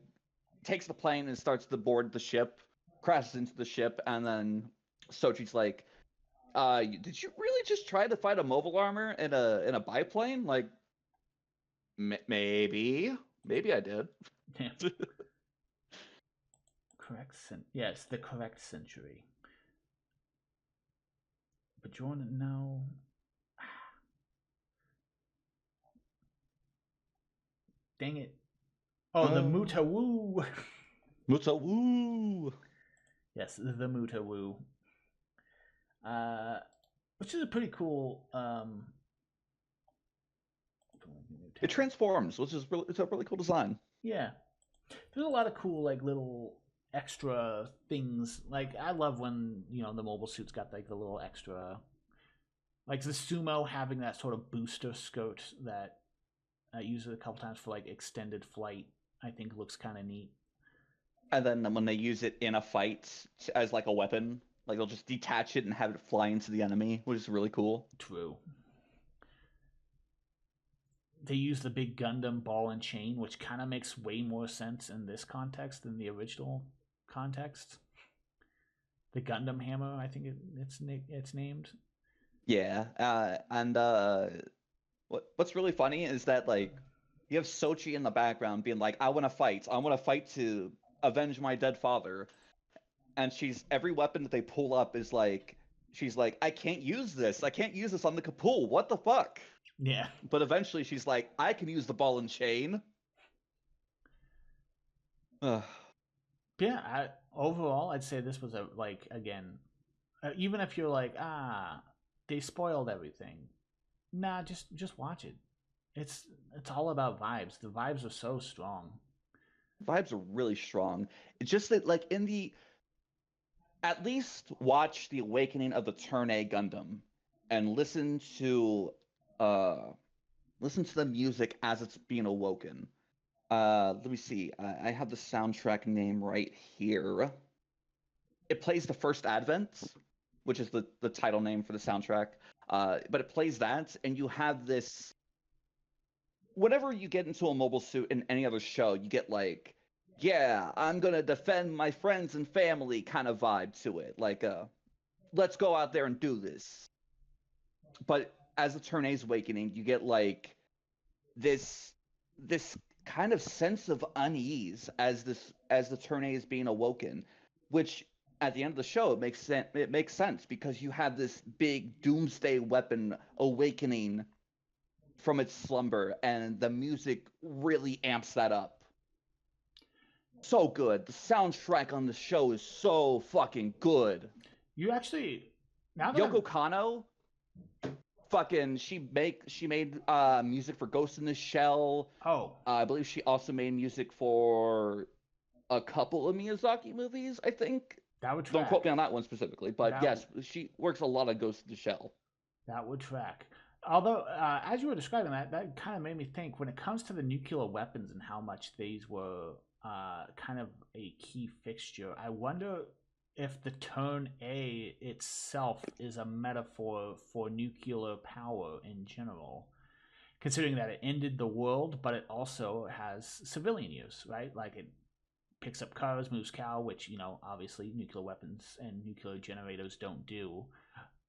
takes the plane and starts to board the ship, crashes into the ship, and then Sochi's like, did you really just try to fight a mobile armor in a biplane? Like maybe I did. Yeah. Correct. Yes, the correct century. But you want to know? Dang it! Oh, the Mutawoo. Muta woo. Yes, the Mutawoo. Which is a pretty cool. It transforms, which is it's a really cool design. Yeah, there's a lot of cool like little extra things. Like I love when the mobile suits got like the little extra, like the sumo having that sort of booster skirt that I use it a couple times for like extended flight. I think looks kind of neat. And then when they use it in a fight as like a weapon, like they'll just detach it and have it fly into the enemy, which is really cool. True. They use the big Gundam ball and chain, which kind of makes way more sense in this context than the original context. The Gundam hammer, I think it's named. Yeah, and what's really funny is that like you have Sochi in the background being like, I want to fight to avenge my dead father," and she's every weapon that they pull up is like, she's like, I can't use this on the Kapul, what the fuck? Yeah. But eventually she's like, I can use the ball and chain. Ugh. Yeah, overall, I'd say this was a like again, even if you're like they spoiled everything. Nah, just watch it. It's all about vibes. The vibes are so strong. Vibes are really strong. It's just that like in the at least watch the awakening of the Turn A Gundam and uh listen to the music as it's being awoken. Let me see. I have the soundtrack name right here. It plays the first Advent, which is the title name for the soundtrack. But it plays that, and you have this. Whenever you get into a mobile suit in any other show, you get like, yeah, I'm gonna defend my friends and family kind of vibe to it. Like, let's go out there and do this. But as the Turn A's awakening, you get like this kind of sense of unease as the Turn A is being awoken, which at the end of the show it makes sense because you have this big doomsday weapon awakening from its slumber, and the music really amps that up. So good. The soundtrack on the show is so fucking good. You actually now that Yoko I'm Kanno, fucking she made music for Ghost in the Shell. oh I believe she also made music for a couple of Miyazaki movies, I think. that would Don't quote track. me on that one specifically, but That yes, she works a lot of Ghost in the Shell. that would track. Although, as you were describing that, that kind of made me think when it comes to the nuclear weapons and how much these were kind of a key fixture. I wonder if the Turn A itself is a metaphor for nuclear power in general, considering that it ended the world, but it also has civilian use, right? Like it picks up cars, moves cow, which obviously nuclear weapons and nuclear generators don't do,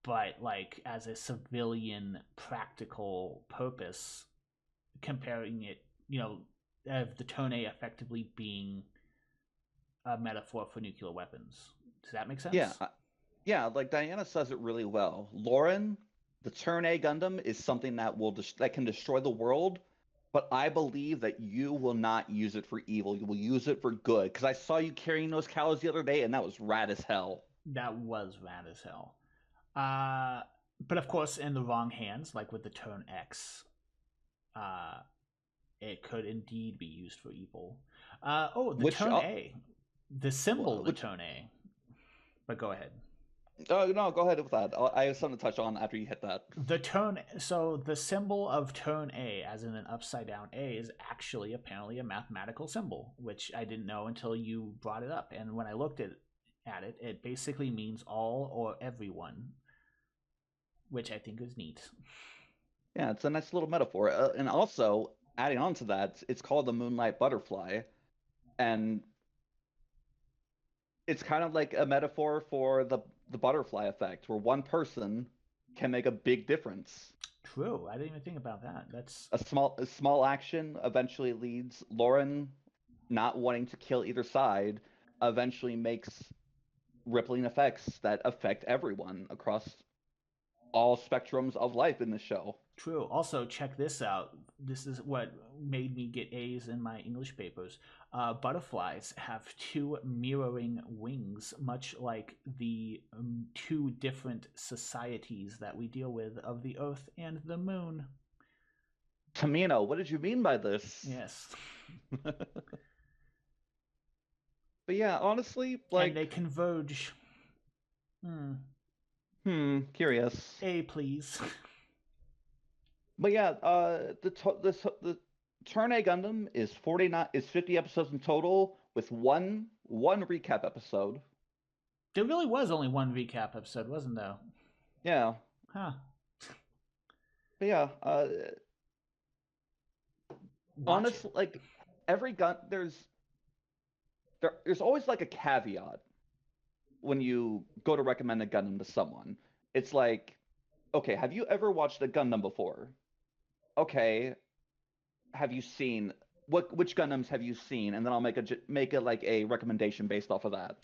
but like as a civilian practical purpose, comparing it, of the Tone effectively being a metaphor for nuclear weapons. Does that make Yeah, sense? yeah, like Diana says it really well. Lauren, the Turn A Gundam is something that that can destroy the world, but I believe that you will not use it for evil. You will use it for good. Because I saw you carrying those cows the other day, and that was rad as hell. That was rad as hell. Uh, but of course, in the wrong hands, like with the turn X, uh, it could indeed be used for evil. Oh, the Which turn A, the symbol of the which turn A. But go ahead. no, go ahead with that. I have something to touch on after you hit that. The turn, so the symbol of turn A, as in an upside down A, is actually apparently a mathematical symbol, which I didn't know until you brought it up. And when I looked at it, it basically means all or everyone, which I think is neat. Yeah, it's a nice little metaphor. And also, adding on to that, it's called the Moonlight Butterfly, and it's kind of like a metaphor for the butterfly effect, where one person can make a big difference. True. I didn't even think about that. That's A small action eventually leads Lauren not wanting to kill either side, eventually makes rippling effects that affect everyone across all spectrums of life in the show. true. Also, check this out. This is what made me get A's in my English papers. Butterflies have two mirroring wings, much like the two different societies that we deal with of the Earth and the Moon. Tamino, what did you mean by this? Yes. But yeah, honestly, And like, they converge. Hmm. curious. A, please. But yeah, the Turn A Gundam is 50 episodes in total with one recap episode. There really was only one recap episode, wasn't there? Yeah, Huh. but yeah, Watch it. honestly, like every gun, there's always like a caveat when you go to recommend a Gundam to someone. It's like, okay, have you ever watched a Gundam before? Okay, have you seen which Gundams have you seen? And then I'll make a like a recommendation based off of that.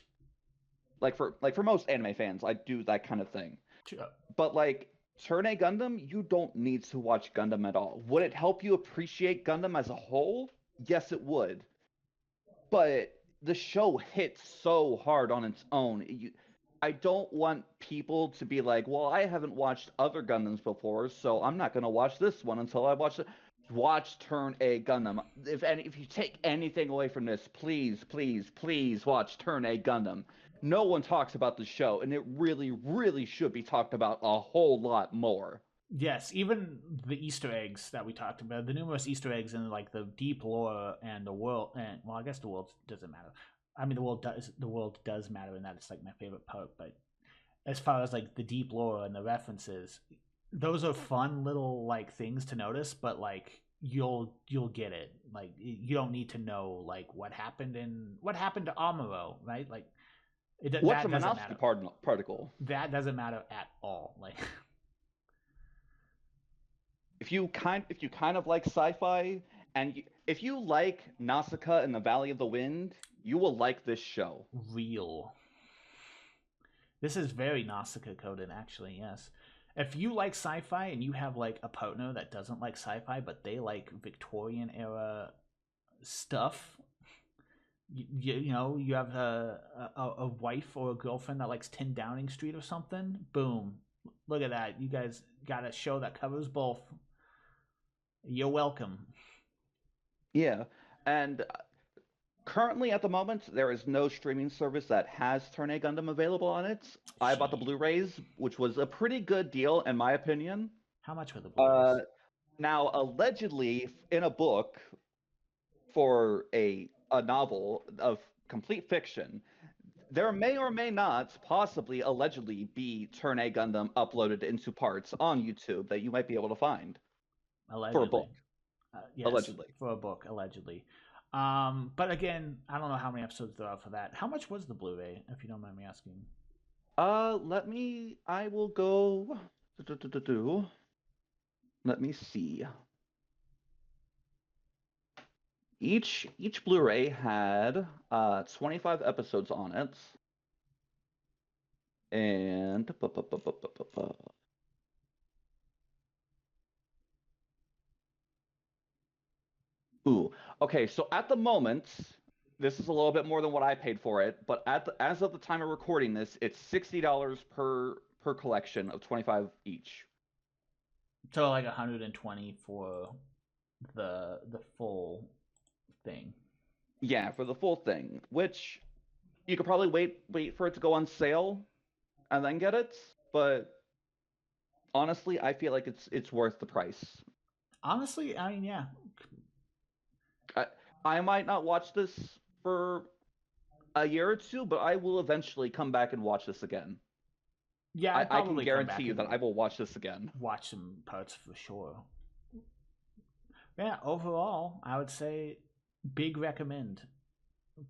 Like for most anime fans, I do that kind of thing. But like Turn A Gundam, you don't need to watch Gundam at all. Would it help you appreciate Gundam as a whole? Yes, it would. But the show hits so hard on its own. I don't want people to be like, well, I haven't watched other Gundams before, so I'm not going to watch this one until I watch it. Watch Turn A Gundam. If you take anything away from this, please, please, please watch Turn A Gundam. No one talks about the show, and it really, really should be talked about a whole lot more. Yes, even the Easter eggs that we talked about, the numerous Easter eggs in like the deep lore and the world, and well, I guess the world doesn't matter. I mean, the world does matter, and that's like my favorite part. But as far as like the deep lore and the references, those are fun little like things to notice. But like you'll get it. Like you don't need to know like what happened to Amuro, right? Like What's a that doesn't matter. Minovsky particle? That doesn't matter at all. Like If you kind of like sci-fi if you like Nausicaa and the Valley of the Wind, you will like this show. real. This is very Nausicaa coded, actually. Yes. If you like sci-fi and you have like a partner that doesn't like sci-fi but they like Victorian era stuff, you know, you have a wife or a girlfriend that likes 10 Downing Street or something. Boom! Look at that. You guys got a show that covers both. You're welcome. Yeah, and currently at the moment there is no streaming service that has Turn A Gundam available on it. I bought the She. Blu-rays, which was a pretty good deal in my opinion. How much were the Uh, Blu-rays? Now allegedly in a book for a novel of complete fiction, there may or may not possibly allegedly be Turn A Gundam uploaded into parts on YouTube that you might be able to find for a Allegedly. book, Yes, allegedly. for a book, allegedly. But again, I don't know how many episodes there are for that. How much was the Blu-ray, if you don't mind me asking? I will go. Let me see. Each Blu-ray had 25 episodes on it, and ooh, okay. So at the moment, this is a little bit more than what I paid for it, but as of the time of recording this, it's $60 per collection of 25 each. So like 120 for the full thing. Yeah, for the full thing, which you could probably wait for it to go on sale and then get it, but honestly, I feel like it's worth the price. Honestly, I mean, yeah, I, I might not watch this for a year or two, but I will eventually come back and watch this again. yeah, I, I'd I can probably come guarantee back you that and I will watch this again. watch some parts for sure. Yeah, overall, I would say big recommend.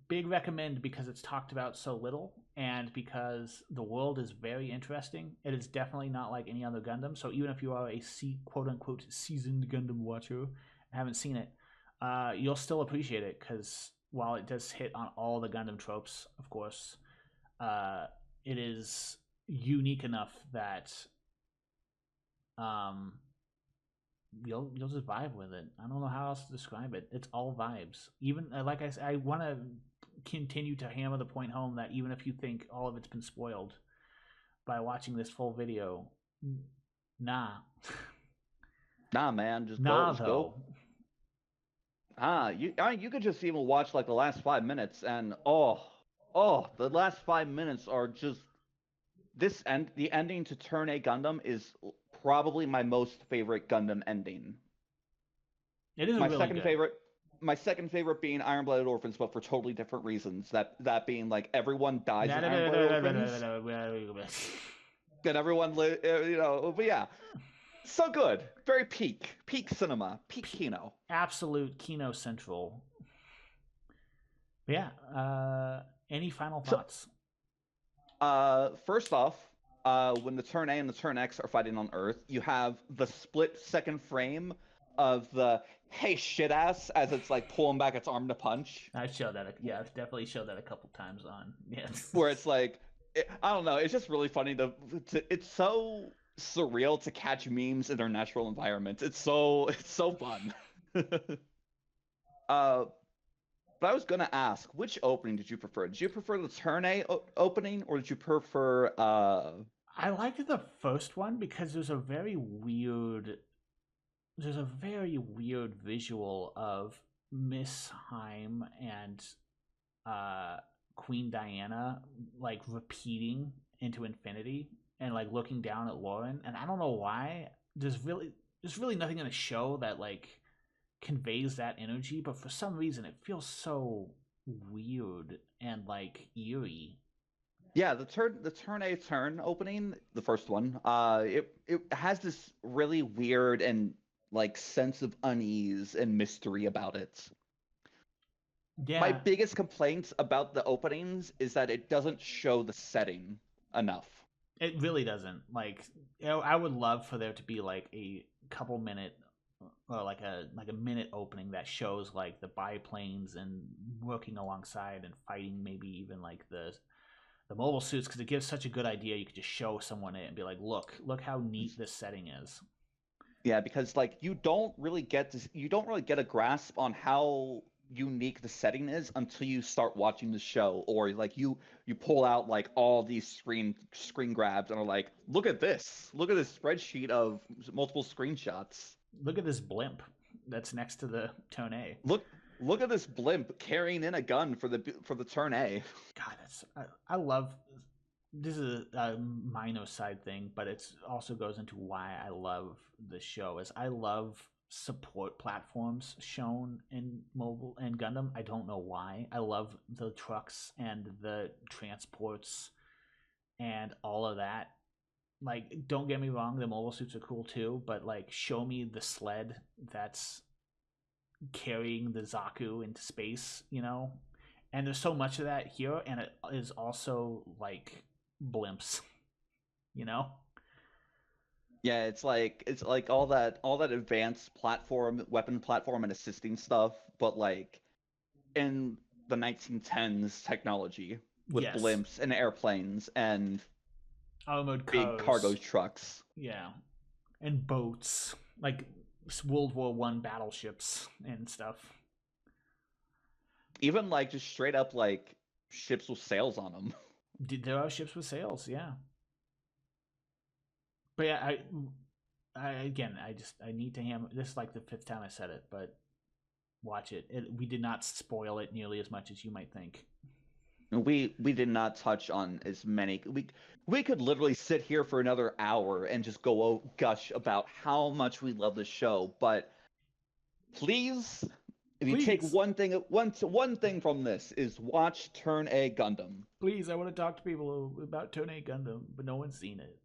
Big recommend because it's talked about so little and because the world is very interesting. It is definitely not like any other Gundam. So even if you are a quote unquote seasoned Gundam watcher and haven't seen it, you'll still appreciate it because while it does hit on all the Gundam tropes, of course, uh, it is unique enough that um, you'll just vibe with it. I don't know how else to describe it. It's all vibes. Even like I said, I want to continue to hammer the point home that even if you think all of it's been spoiled by watching this full video, nah, Nah, man, nah just go. though. You could just even watch like the last 5 minutes, and the last 5 minutes are just this end. The ending to Turn A Gundam is probably my most favorite Gundam ending. It is My really second good. favorite, my second favorite being Iron Blooded Orphans, but for totally different reasons. That being like everyone dies in Iron Blooded Orphans, and everyone But yeah, so good, very peak cinema, peak Kino. Absolute Kino Central. But yeah. Any final So, thoughts? first off, when the Turn A and the Turn X are fighting on Earth, you have the split second frame of the "Hey shit ass" as it's like pulling back its arm to punch, I've showed that. Yeah, I've definitely showed that a couple times on. Yes. where it's like, I don't know, it's just really funny it's so surreal to catch memes in their natural environment. It's so fun. uh, but I was gonna ask, which opening did you prefer? Did you prefer the Turn A opening, or did you prefer I liked the first one because there's a very weird visual of Miss Heim and uh Queen Diana like repeating into infinity and like looking down at Lauren, and I don't know why. There's really nothing in the show that like conveys that energy, but for some reason it feels so weird and like eerie. Yeah, the turn A turn opening, the first one, it has this really weird and like sense of unease and mystery about it. My Yeah, biggest complaints about the openings is that it doesn't show the setting enough. it really doesn't. Like, I would love for there to be like a couple minute or like a minute opening that shows like the biplanes and working alongside and fighting, maybe even like the mobile suits, because it gives such a good idea. You could just show someone it and be like, look how neat this setting is. Yeah, because like you don't really get a grasp on how unique the setting is until you start watching the show, or like you pull out like all these screen grabs and are like, look at this spreadsheet of multiple screenshots. Look at this blimp that's next to the Tone A. Look look at this blimp carrying in a gun for the turn A. God, I love. This is a minor side thing, but it also goes into why I love the show. Is I love support platforms shown in mobile and Gundam. I don't know why. I love the trucks and the transports and all of that. Like, don't get me wrong, the mobile suits are cool too, but like, show me the sled that's carrying the Zaku into space, you know? And there's so much of that here, and it is also like blimps, you know? Yeah, it's like all that advanced weapon platform and assisting stuff, but like in the 1910s technology with Yes. blimps and airplanes and Armored big cargo cars. trucks. Yeah. And boats. Like World War One battleships and stuff. Even like just straight up like ships with sails on them. There are ships with sails, yeah. But yeah, I need to hammer. This is like the fifth time I said it, but watch it. We did not spoil it nearly as much as you might think. We did not touch on as many. We could literally sit here for another hour and just gush about how much we love the show. But please, if you take Please, one thing from this is watch Turn A Gundam. please, I want to talk to people about Tone Gundam, but no one's seen it.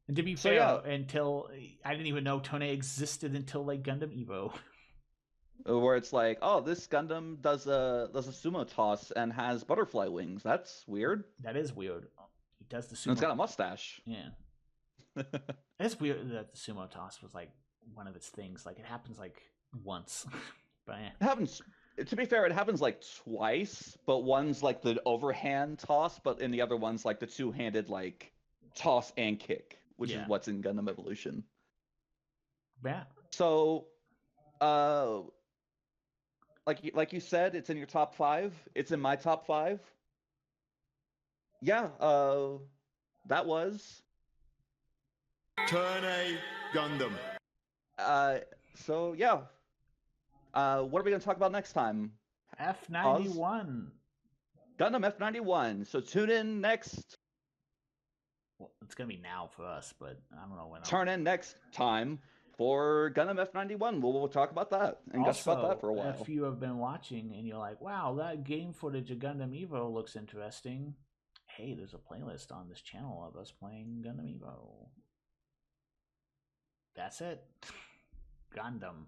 And to be So fair, yeah, until I didn't even know Tone existed until like Gundam Evo. where it's like, oh, this Gundam does a sumo toss and has butterfly wings. That's weird. That is weird. He does the And it's sumo. got a mustache. Yeah, it's weird that the sumo toss was like one of its things. Like it happens like once, but yeah. It happens. To be fair, it happens like twice, but one's like the overhand toss, but in the other one's like the two-handed like toss and kick, which is Yeah. what's in Gundam Evolution. Yeah. So, uh, like you said, it's in your top five. It's in my top five. Yeah. That was. Turn A Gundam. Uh, so yeah. What are we gonna talk about next time? F91. Gundam F91. So tune in next. Well, it's gonna be now for us, but I don't know when. Turn in next time for Gundam F91. We'll talk about that and gush about that Also, for a while. if you have been watching and you're like, "Wow, that game footage of Gundam Evo looks interesting," hey, there's a playlist on this channel of us playing Gundam Evo. That's it. Gundam.